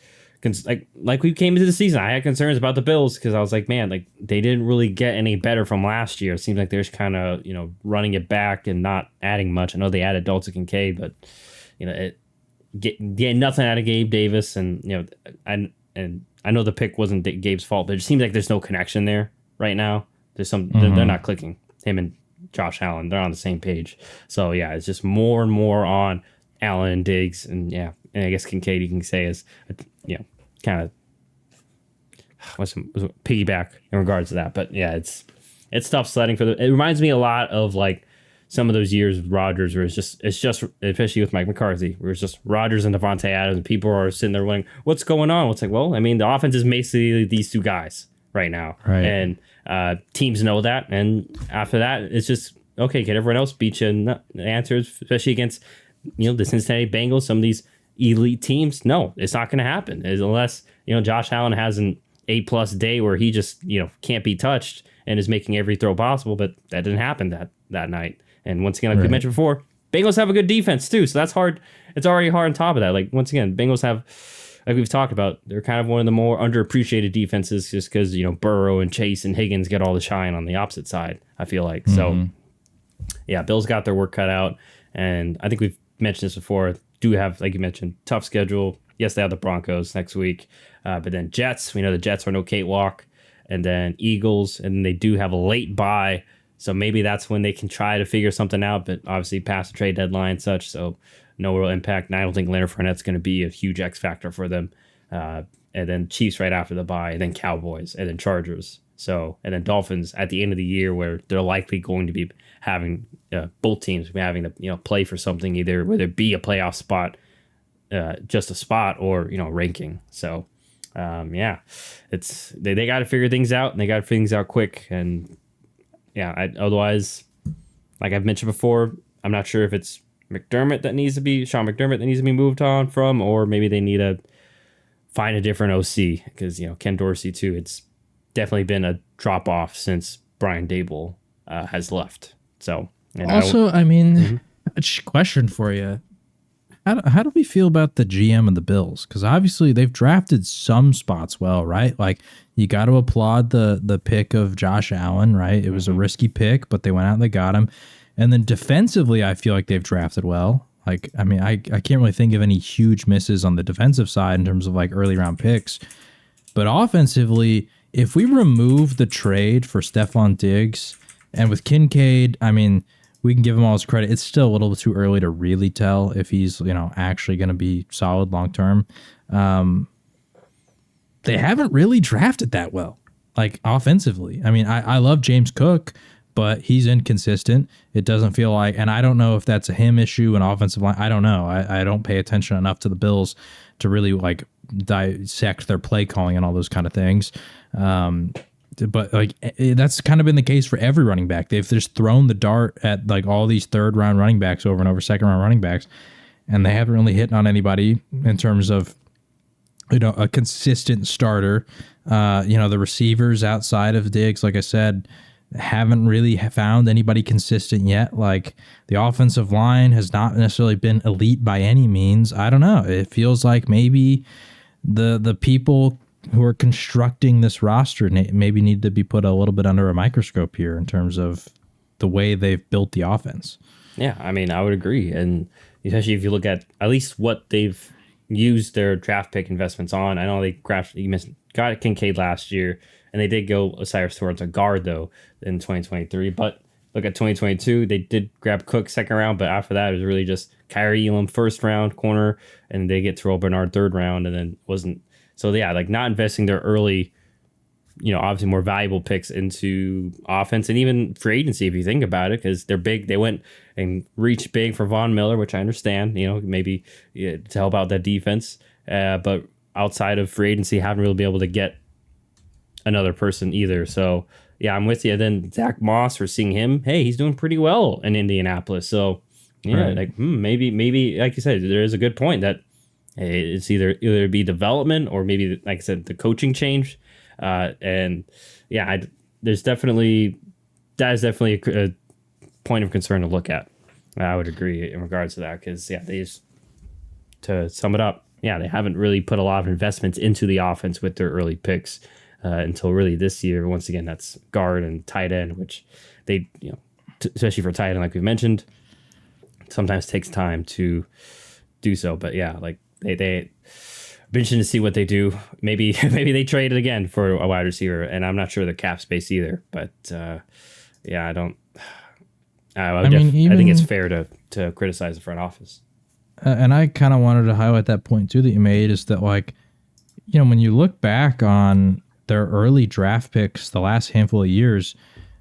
like we came into the season, I had concerns about the Bills because I was like, man, like they didn't really get any better from last year. It seems like they're just kind of running it back and not adding much. I know they added Dalton Kincaid, but get nothing out of Gabe Davis, and I know the pick wasn't Gabe's fault, but it seems like there's no connection there right now. They're not clicking. Him and Josh Allen, they're on the same page. So yeah, it's just more and more on Allen and Diggs, and yeah, and I guess Kincaid you can say is, kind of was piggyback in regards to that. But yeah, it's tough sledding for it reminds me a lot of like some of those years with Rodgers where it's just especially with Mike McCarthy, where it's just Rodgers and Devontae Adams, and people are sitting there wondering what's going on. It's like, well, I mean, the offense is basically these two guys right now, right? And teams know that, and after that, it's just okay. Can everyone else beat you in the answers, especially against the Cincinnati Bengals, some of these elite teams? No, it's not going to happen unless Josh Allen has an A+ day where he just can't be touched and is making every throw possible. But that didn't happen that night. And once again, like we mentioned before, Bengals have a good defense too, so that's hard. It's already hard on top of that. Like once again, Bengals have, like we've talked about, they're kind of one of the more underappreciated defenses just because Burrow and Chase and Higgins get all the shine on the opposite side, I feel like. So yeah, Bills got their work cut out, and I think we've mentioned this before. Do have, like you mentioned, tough schedule. Yes, they have the Broncos next week, but then Jets. We know the Jets are no cakewalk, and then Eagles, and they do have a late bye. So maybe that's when they can try to figure something out, but obviously past the trade deadline and such, so no real impact. And I don't think Leonard Fournette's going to be a huge X factor for them. And then Chiefs right after the bye, and then Cowboys, and then Chargers. So, and then Dolphins at the end of the year, where they're likely going to be having both teams having to play for something, either whether it be a playoff spot, just a spot, or ranking. So it's they got to figure things out, and they got to figure things out quick. And yeah, otherwise, like I've mentioned before, I'm not sure if it's Sean McDermott that needs to be moved on from, or maybe they need to find a different OC, because Ken Dorsey too. It's definitely been a drop off since Brian Daboll has left. So also, a question for you: How do we feel about the GM of the Bills? Because obviously they've drafted some spots well, right? Like you got to applaud the pick of Josh Allen, right? It was a risky pick, but they went out and they got him. And then defensively, I feel like they've drafted well. Like, I can't really think of any huge misses on the defensive side in terms of like early round picks. But offensively, if we remove the trade for Stephon Diggs and with Kincaid, we can give him all his credit. It's still a little too early to really tell if he's, actually going to be solid long term. They haven't really drafted that well, like offensively. I love James Cook, but he's inconsistent. It doesn't feel like, and I don't know if that's a him issue, an offensive line. I don't know. I don't pay attention enough to the Bills to really like dissect their play calling and all those kind of things. But like that's kind of been the case for every running back. They've just thrown the dart at like all these third round running backs over and over, second round running backs, and they haven't really hit on anybody in terms of a consistent starter. The receivers outside of Diggs, like I said, haven't really found anybody consistent yet. Like the offensive line has not necessarily been elite by any means. I don't know. It feels like maybe the people who are constructing this roster maybe need to be put a little bit under a microscope here in terms of the way they've built the offense. Yeah, I would agree. And especially if you look at least what they've used their draft pick investments on. I know they got Kincaid last year, and they did go Cyrus towards a guard, though, in 2023. But look at 2022, they did grab Cook second round, but after that, it was really just Kyrie Elam first round corner, and they get Terrell Bernard third round, and then wasn't. So, yeah, like not investing their early, obviously more valuable picks into offense and even free agency, if you think about it, because they're big. They went and reached big for Von Miller, which I understand, maybe to help out that defense. But outside of free agency, haven't really been able to get another person either. So, yeah, I'm with you. Then Zach Moss, we're seeing him. Hey, he's doing pretty well in Indianapolis. So, yeah, right. like maybe, like you said, there is a good point that it's either be development or maybe, like I said, the coaching change. And yeah, that is definitely a point of concern to look at. I would agree in regards to that because, yeah, to sum it up, yeah, they haven't really put a lot of investments into the offense with their early picks until really this year. Once again, that's guard and tight end, which they, especially for tight end, like we mentioned, sometimes takes time to do so. But yeah, like they be interesting to see what they do. Maybe they trade it again for a wide receiver, and I'm not sure the cap space either. But yeah, I don't. I think it's fair to criticize the front office. And I kind of wanted to highlight that point too that you made, is that, like, when you look back on their early draft picks the last handful of years,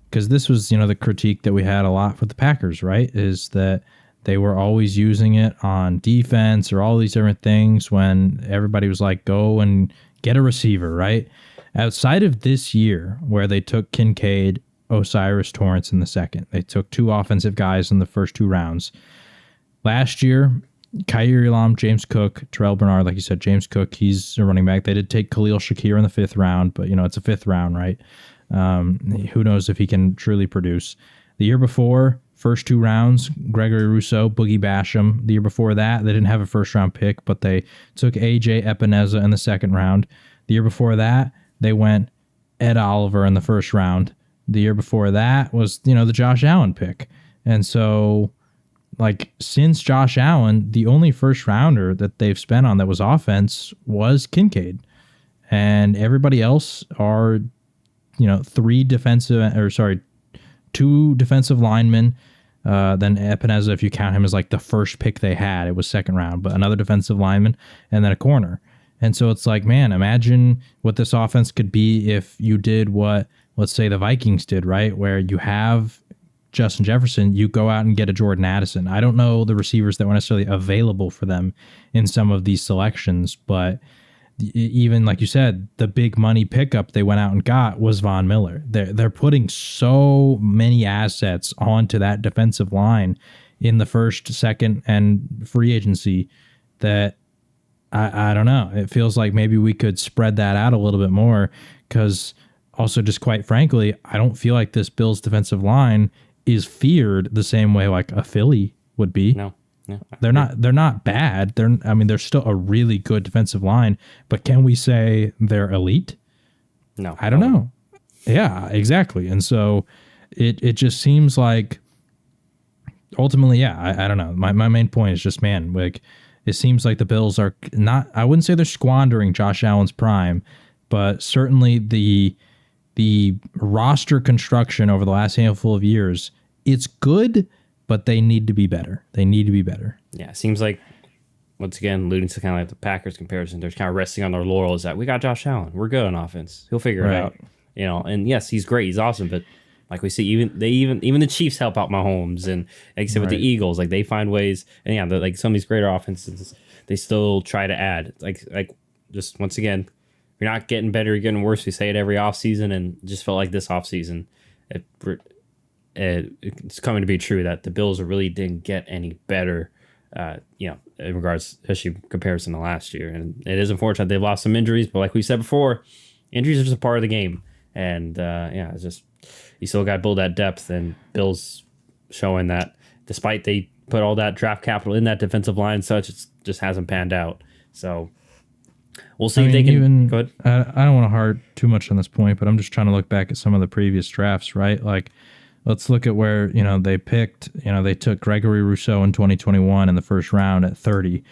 because this was, the critique that we had a lot with the Packers, right? Is that they were always using it on defense or all these different things when everybody was like, go and get a receiver, right? Outside of this year, where they took Kincaid, Osiris Torrance in the second, they took 2 offensive guys in the first 2 rounds. Last year, Kaiir Elam, James Cook, Terrell Bernard, like you said, James Cook, he's a running back. They did take Khalil Shakir in the 5th round, but, it's a 5th round, right? Who knows if he can truly produce. The year before, first 2 rounds, Gregory Rousseau, Boogie Basham. The year before that, they didn't have a first-round pick, but they took A.J. Epineza in the 2nd round. The year before that, they went Ed Oliver in the 1st round. The year before that was, the Josh Allen pick. And so, like, since Josh Allen, the only first-rounder that they've spent on that was offense was Kincaid. And everybody else are, 2 defensive linemen. Then Epineza, if you count him as like the first pick they had, it was 2nd round, but another defensive lineman and then a corner. And so it's like, man, imagine what this offense could be if you did what, let's say, the Vikings did, right? Where you have Justin Jefferson, you go out and get a Jordan Addison. I don't know the receivers that were necessarily available for them in some of these selections, but even like you said, the big money pickup they went out and got was Von Miller. They're putting so many assets onto that defensive line in the 1st, 2nd, and free agency that I don't know. It feels like maybe we could spread that out a little bit more, because also, just quite frankly, I don't feel like this Bills defensive line is feared the same way like a Philly would be. No. They're not bad. They're still a really good defensive line, but can we say they're elite? No. I don't know. Yeah, exactly. And so it just seems like ultimately, yeah, I don't know. My main point is just, man, like, it seems like the Bills are not, I wouldn't say they're squandering Josh Allen's prime, but certainly the roster construction over the last handful of years, it's good, but they need to be better. Yeah, it seems like, once again, alluding to kind of like the Packers comparison, they're kind of resting on their laurels that we got Josh Allen. We're good on offense. He'll figure it out. And yes, he's great. He's awesome. But like we see, even the Chiefs help out Mahomes, and like I said with the Eagles, like they find ways. And yeah, like some of these greater offenses, they still try to add. Like just once again, you're not getting better, you're getting worse. We say it every offseason, and it just felt like this offseason, it's coming to be true that the Bills really didn't get any better, in regards, especially comparison to last year. And it is unfortunate they've lost some injuries, but like we said before, injuries are just a part of the game. And it's just, you still got to build that depth, and Bills showing that despite they put all that draft capital in that defensive line and such, it just hasn't panned out. So we'll see if they can. Go ahead. I don't want to harp too much on this point, but I'm just trying to look back at some of the previous drafts, right? Like, let's look at where, they picked, they took Gregory Rousseau in 2021 in the 1st round at 30.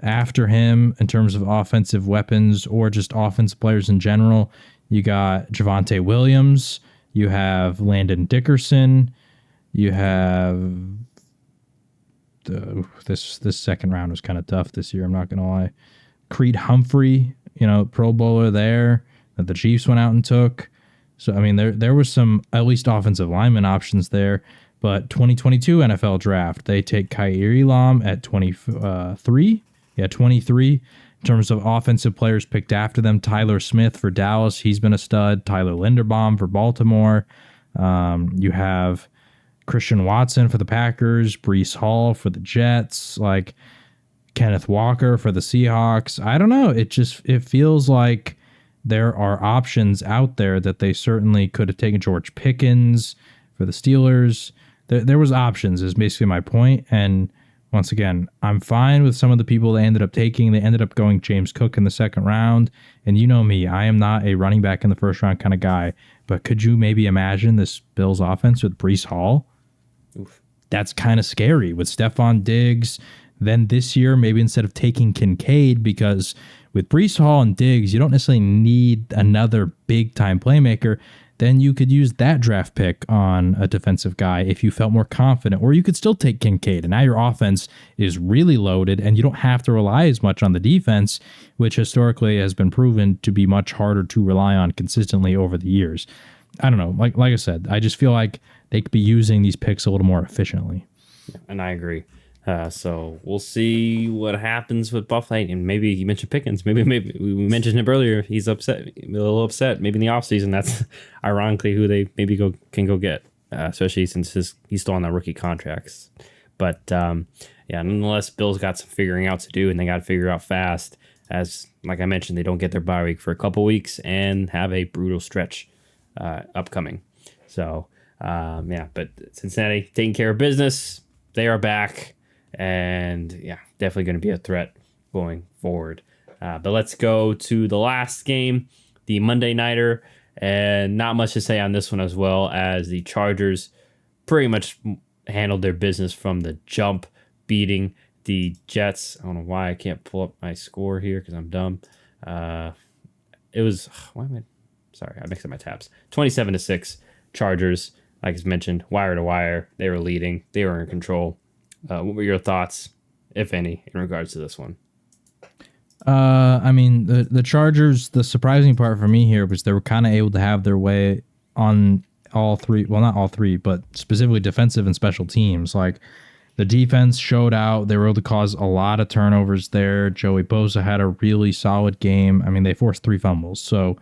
After him, in terms of offensive weapons or just offensive players in general, you got Javonte Williams, you have Landon Dickerson, you have this 2nd round was kind of tough this year, I'm not going to lie. Creed Humphrey, Pro Bowler there that the Chiefs went out and took. So, there was some at least offensive lineman options there. But 2022 NFL draft, they take Kaiir Elam at 23. Yeah, 23. In terms of offensive players picked after them, Tyler Smith for Dallas. He's been a stud. Tyler Linderbaum for Baltimore. You have Christian Watson for the Packers. Breece Hall for the Jets. Like Kenneth Walker for the Seahawks. I don't know. It feels like there are options out there that they certainly could have taken. George Pickens for the Steelers. There was options is basically my point. And once again, I'm fine with some of the people they ended up taking. They ended up going James Cook in the 2nd round. And you know me, I am not a running back in the 1st round kind of guy. But could you maybe imagine this Bills offense with Breece Hall? Oof. That's kind of scary with Stephon Diggs. Then this year, maybe instead of taking Kincaid, because with Breece Hall and Diggs, you don't necessarily need another big-time playmaker. Then you could use that draft pick on a defensive guy if you felt more confident, or you could still take Kincaid. And now your offense is really loaded, and you don't have to rely as much on the defense, which historically has been proven to be much harder to rely on consistently over the years. I don't know. Like I said, I just feel like they could be using these picks a little more efficiently. And I agree. So we'll see what happens with Buffalo. And maybe you mentioned Pickens. Maybe we mentioned him earlier. He's upset, a little upset. Maybe in the offseason, that's ironically who they maybe can go get, especially since he's still on the rookie contracts. But nonetheless, Bills got some figuring out to do, and they got to figure out fast. As like I mentioned, they don't get their bye week for a couple weeks and have a brutal stretch upcoming. So but Cincinnati taking care of business. They are back. And definitely going to be a threat going forward. But let's go to the last game, the Monday Nighter. And not much to say on this one, as well, as the Chargers pretty much handled their business from the jump, beating the Jets. I don't know why I can't pull up my score here because I'm dumb. It was, sorry, I mixed up my tabs. 27-6 Chargers, like I mentioned, wire to wire. They were leading. They were in control. What were your thoughts, if any, in regards to this one? The Chargers, the surprising part for me here was they were kind of able to have their way on all three. Well, not all three, but specifically defensive and special teams. Like the defense showed out. They were able to cause a lot of turnovers there. Joey Bosa had a really solid game. I mean, they forced 3 fumbles. So,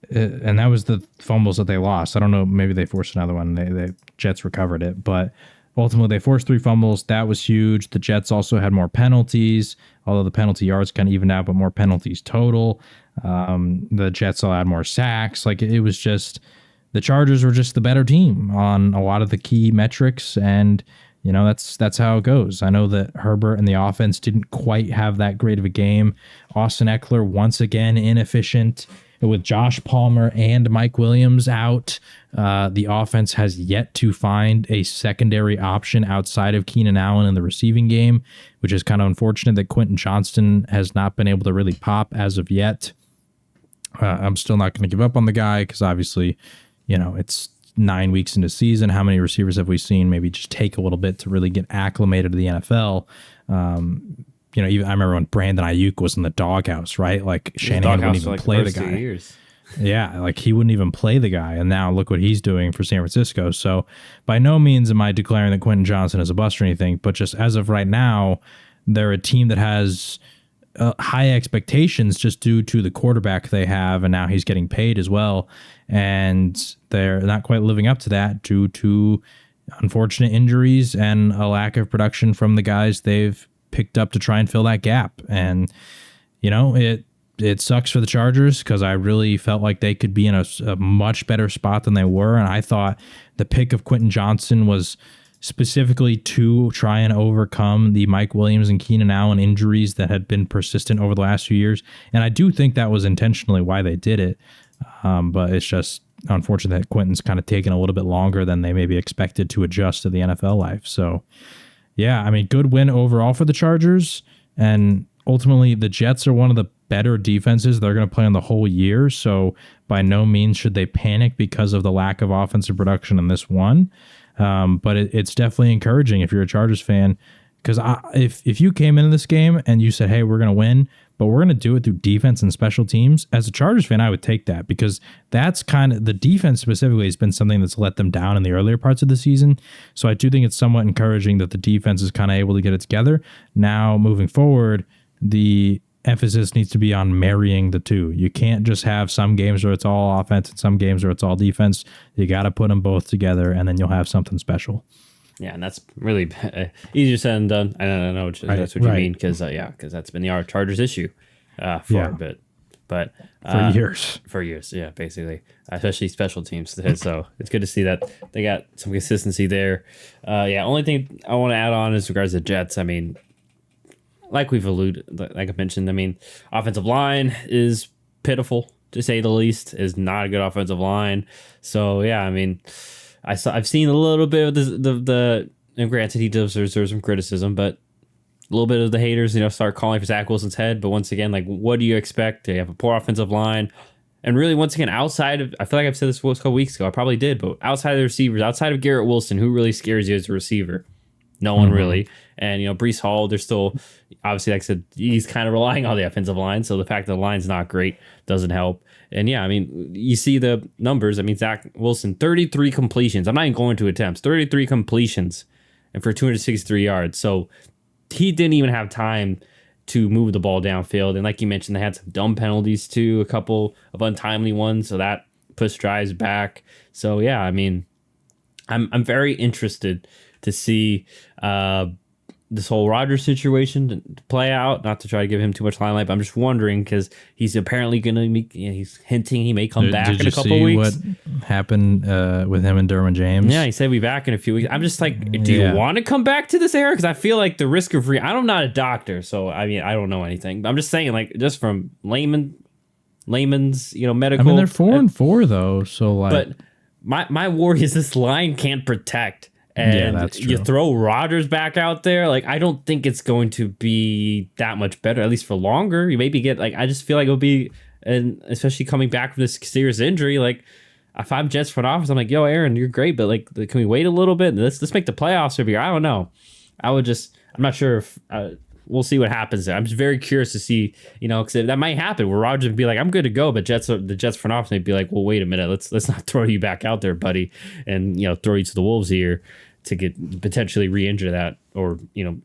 and that was the fumbles that they lost. I don't know. Maybe they forced another one. The Jets recovered it, but ultimately, they forced 3 fumbles. That was huge. The Jets also had more penalties, although the penalty yards kind of evened out, but more penalties total. The Jets allowed more sacks. Like, it was just, the Chargers were just the better team on a lot of the key metrics, and that's how it goes. I know that Herbert and the offense didn't quite have that great of a game. Austin Eckler, once again, inefficient. With Josh Palmer and Mike Williams out, the offense has yet to find a secondary option outside of Keenan Allen in the receiving game, which is kind of unfortunate that Quentin Johnston has not been able to really pop as of yet. I'm still not going to give up on the guy because obviously, it's 9 weeks into season. How many receivers have we seen maybe just take a little bit to really get acclimated to the NFL? Even I remember when Brandon Ayuk was in the doghouse, right? Like Shanahan wouldn't even play the guy. Years. Yeah, like he wouldn't even play the guy, and now look what he's doing for San Francisco. So by no means am I declaring that Quentin Johnson is a bust or anything, but just as of right now, they're a team that has high expectations just due to the quarterback they have, and now he's getting paid as well, and they're not quite living up to that due to unfortunate injuries and a lack of production from the guys they've picked up to try and fill that gap. And it sucks for the Chargers because I really felt like they could be in a much better spot than they were, and I thought the pick of Quentin Johnson was specifically to try and overcome the Mike Williams and Keenan Allen injuries that had been persistent over the last few years, and I do think that was intentionally why they did it, but it's just unfortunate that Quentin's kind of taken a little bit longer than they maybe expected to adjust to the NFL life. So yeah, good win overall for the Chargers. And ultimately, the Jets are one of the better defenses they're going to play on the whole year. So by no means should they panic because of the lack of offensive production in this one. But it's definitely encouraging if you're a Chargers fan. Because if you came into this game and you said, hey, we're going to win, but we're going to do it through defense and special teams, as a Chargers fan, I would take that because that's kind of, the defense specifically has been something that's let them down in the earlier parts of the season. So I do think it's somewhat encouraging that the defense is kind of able to get it together. Now, moving forward, the emphasis needs to be on marrying the two. You can't just have some games where it's all offense and some games where it's all defense. You got to put them both together, and then you'll have something special. Yeah, and that's really easier said than done. I don't know that's what you mean because that's been the Chargers issue for a bit, but for years. For years, yeah, basically, especially special teams. So it's good to see that they got some consistency there. Only thing I want to add on is regards to Jets. Like we've alluded, like I mentioned, offensive line is pitiful to say the least. Is not a good offensive line. So yeah, I've seen a little bit of the and granted he deserves some criticism, but a little bit of the haters, start calling for Zach Wilson's head. But once again, like, what do you expect? They have a poor offensive line. And really, once again, outside of, I feel like I've said this a couple weeks ago, I probably did, but outside of the receivers, outside of Garrett Wilson, who really scares you as a receiver? No one really. And, Breece Hall, they're still, obviously, like I said, he's kind of relying on the offensive line. So the fact that the line's not great doesn't help. And yeah, I mean, you see the numbers. I mean, Zach Wilson, 33 completions. I'm not even going to attempts, 33 completions and for 263 yards. So he didn't even have time to move the ball downfield. And like you mentioned, they had some dumb penalties too, a couple of untimely ones. So that pushed drives back. So yeah, I mean, I'm very interested to see this whole Rodgers situation to play out. Not to try to give him too much limelight, but I'm just wondering because he's apparently going to be, he's hinting he may come back in a couple of weeks. What happened with him and Derwin James? Yeah, he said we'll be back in a few weeks. I'm just like, do you want to come back to this era? Because I feel like the risk of I'm not a doctor, so I mean I don't know anything. But I'm just saying, like, just from layman's medical. I mean, they're 4-4 though, so like. But my worry is this line can't protect. And that's true. You throw Rodgers back out there, like, I don't think it's going to be that much better, at least for longer. You maybe get, like, I just feel like it'll be, and especially coming back from this serious injury, like, if I'm Jets front office, I'm like, yo, Aaron, you're great, but, like, can we wait a little bit? Let's make the playoffs over here. I don't know. I'm not sure if, we'll see what happens there. I'm just very curious to see, because that might happen where Rodgers would be like, I'm good to go, but the Jets front office may be like, well, wait a minute, let's not throw you back out there, buddy, and, throw you to the Wolves here to get potentially re-injure that or,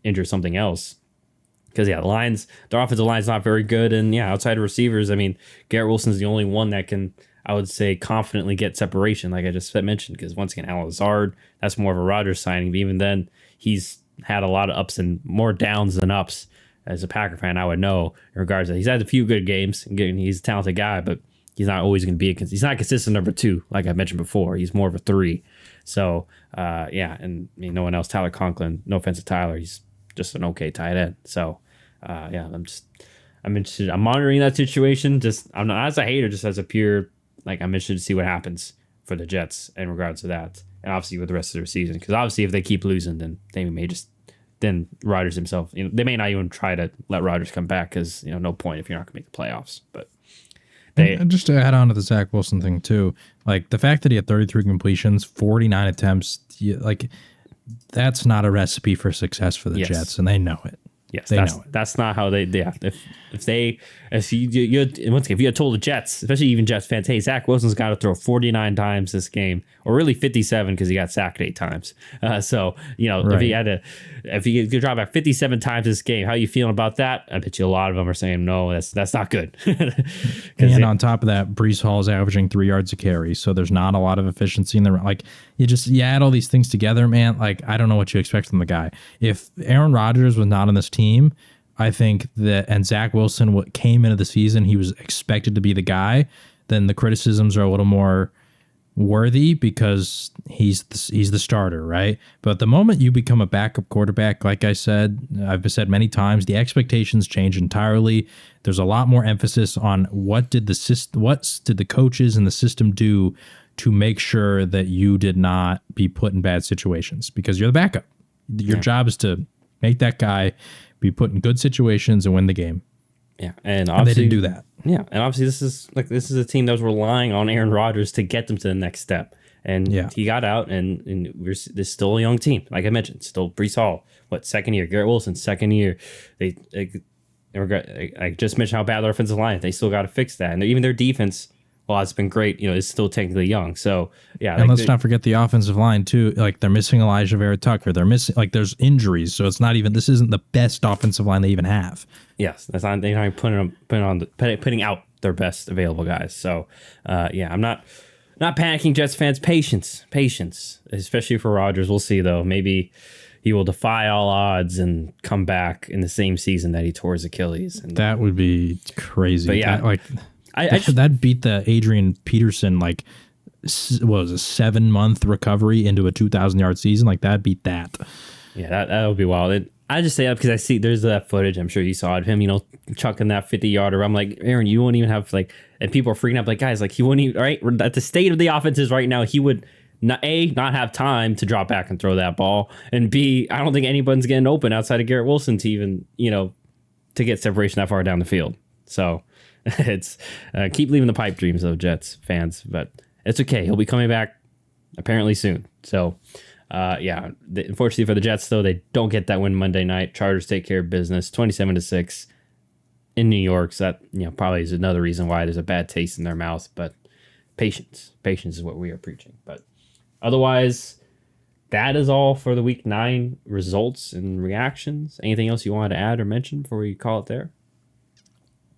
injure something else. Because, yeah, their offensive line's not very good. And, yeah, outside of receivers, I mean, Garrett Wilson's the only one that can, I would say, confidently get separation, like I just mentioned. Because, once again, Al Lazard, that's more of a Rodgers signing. But even then, he's had a lot of ups and more downs than ups. As a Packer fan, I would know in regards to that. He's had a few good games. And he's a talented guy, but he's not always going to be he's not a consistent number 2, like I mentioned before. He's more of a 3. So, yeah, and I mean, no one else. Tyler Conklin, no offense to Tyler, he's just an okay tight end. So, yeah, I'm interested. I'm monitoring that situation. I'm not as a hater, just as a pure, like, I'm interested to see what happens for the Jets in regards to that, and obviously with the rest of their season. Because obviously, if they keep losing, then they may then Rodgers himself, they may not even try to let Rodgers come back because no point if you're not going to make the playoffs, but. And just to add on to the Zach Wilson thing too, like the fact that he had 33 completions, 49 attempts, like that's not a recipe for success for the Jets, and they know it. Yes, that's not how they. Yeah, if you had told the Jets, especially even Jets fans, hey, Zach Wilson's got to throw 49 times this game, or really 57 because he got sacked 8 times. So right. if he could drop back 57 times this game, how are you feeling about that? I bet you a lot of them are saying no, that's not good. And on top of that, Breece Hall is averaging 3 yards a carry, so there's not a lot of efficiency in the like. You add all these things together, man. Like I don't know what you expect from the guy. If Aaron Rodgers was not on this team, I think that, and Zach Wilson came into the season, he was expected to be the guy, then the criticisms are a little more worthy because he's the starter, right? But the moment you become a backup quarterback, like I said, I've said many times, the expectations change entirely. There's a lot more emphasis on what did the coaches and the system do to make sure that you did not be put in bad situations, because you're the backup. Your job is to make that guy be put in good situations and win the game. Yeah, and obviously they didn't do that. Yeah, and obviously this is a team that was relying on Aaron Rodgers to get them to the next step. And he got out, and there's still a young team. Like I mentioned, still Breece Hall, second year? Garrett Wilson, second year. I just mentioned how bad their offensive line is. They still got to fix that. And even their defense, well, it's been great. It's still technically young. So, yeah. And let's not forget the offensive line, too. Like, they're missing Elijah Vera Tucker. They're missing, there's injuries. So, this isn't the best offensive line they even have. Yes. They're not even putting out their best available guys. So, yeah, I'm not panicking, Jets fans. Patience, especially for Rodgers. We'll see, though. Maybe he will defy all odds and come back in the same season that he tore his Achilles. And that would be crazy. But, yeah. That beat the Adrian Peterson, what was a 7-month recovery into a 2,000-yard season. Like, that beat that. Yeah, that would be wild. I just say that because I see there's that footage. I'm sure you saw of him, chucking that 50-yarder. I'm like, Aaron, you won't even have, and people are freaking out. Like, guys, he wouldn't even, right? At the state of the offense is right now, he would not have time to drop back and throw that ball, and B, I don't think anyone's getting open outside of Garrett Wilson to even, to get separation that far down the field. So it's keep leaving the pipe dreams of Jets fans, but it's okay. He'll be coming back apparently soon. So unfortunately for the Jets, though, they don't get that win Monday night. Chargers take care of business, 27-6 in New York. So that, probably is another reason why there's a bad taste in their mouth, but patience is what we are preaching. But otherwise, that is all for the Week 9 results and reactions. Anything else you wanted to add or mention before we call it there?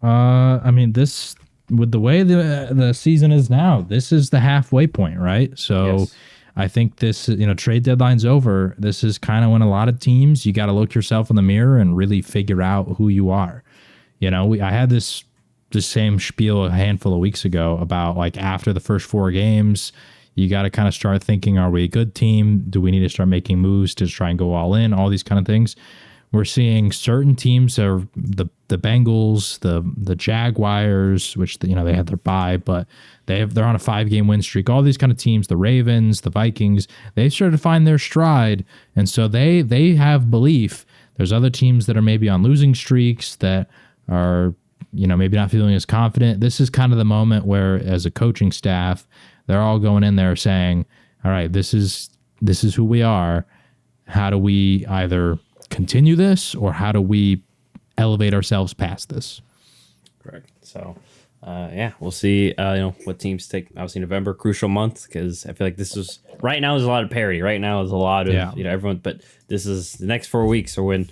This, with the way the season is now, this is the halfway point, right? So yes. I think this, trade deadline's over. This is kind of when a lot of teams, you got to look yourself in the mirror and really figure out who you are. I had the same spiel a handful of weeks ago about, like, after the first 4 games, you got to kind of start thinking, are we a good team? Do we need to start making moves to try and go all in? All these kind of things. We're seeing certain teams are the Bengals, the Jaguars, which they had their bye, but they're on a 5-game win streak. All these kind of teams, the Ravens, the Vikings, they started to find their stride, and so they have belief. There's other teams that are maybe on losing streaks that are maybe not feeling as confident. This is kind of the moment where, as a coaching staff, they're all going in there saying, all right, this is who we are. How do we either continue this, or how do we elevate ourselves past this? Correct. So, we'll see. What teams take. Obviously, November, crucial month, because I feel like this is right now. There's a lot of parity. Right now, there's a lot of everyone. But this is the next 4 weeks, or when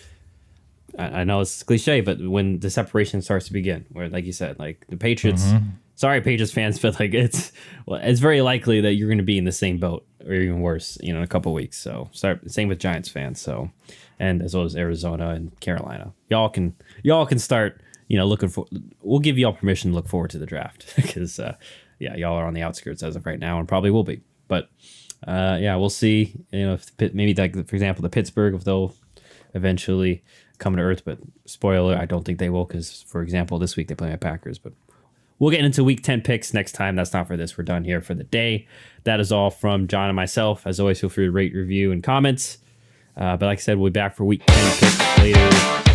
I know it's cliche, but when the separation starts to begin, where, like you said, like the Patriots. Mm-hmm. Sorry, Patriots fans, but like it's very likely that you're going to be in the same boat, or even worse, in a couple of weeks. So same with Giants fans. So, and as well as Arizona and Carolina, y'all can start, looking for. We'll give y'all permission to look forward to the draft because, y'all are on the outskirts as of right now and probably will be. But we'll see. If maybe like, for example, the Pittsburgh, if they'll eventually come to earth. But spoiler, I don't think they will because, for example, this week they play my Packers, but. We'll get into Week 10 picks next time. That's not for this. We're done here for the day. That is all from John and myself. As always, feel free to rate, review, and comments. But like I said, we'll be back for Week 10 picks later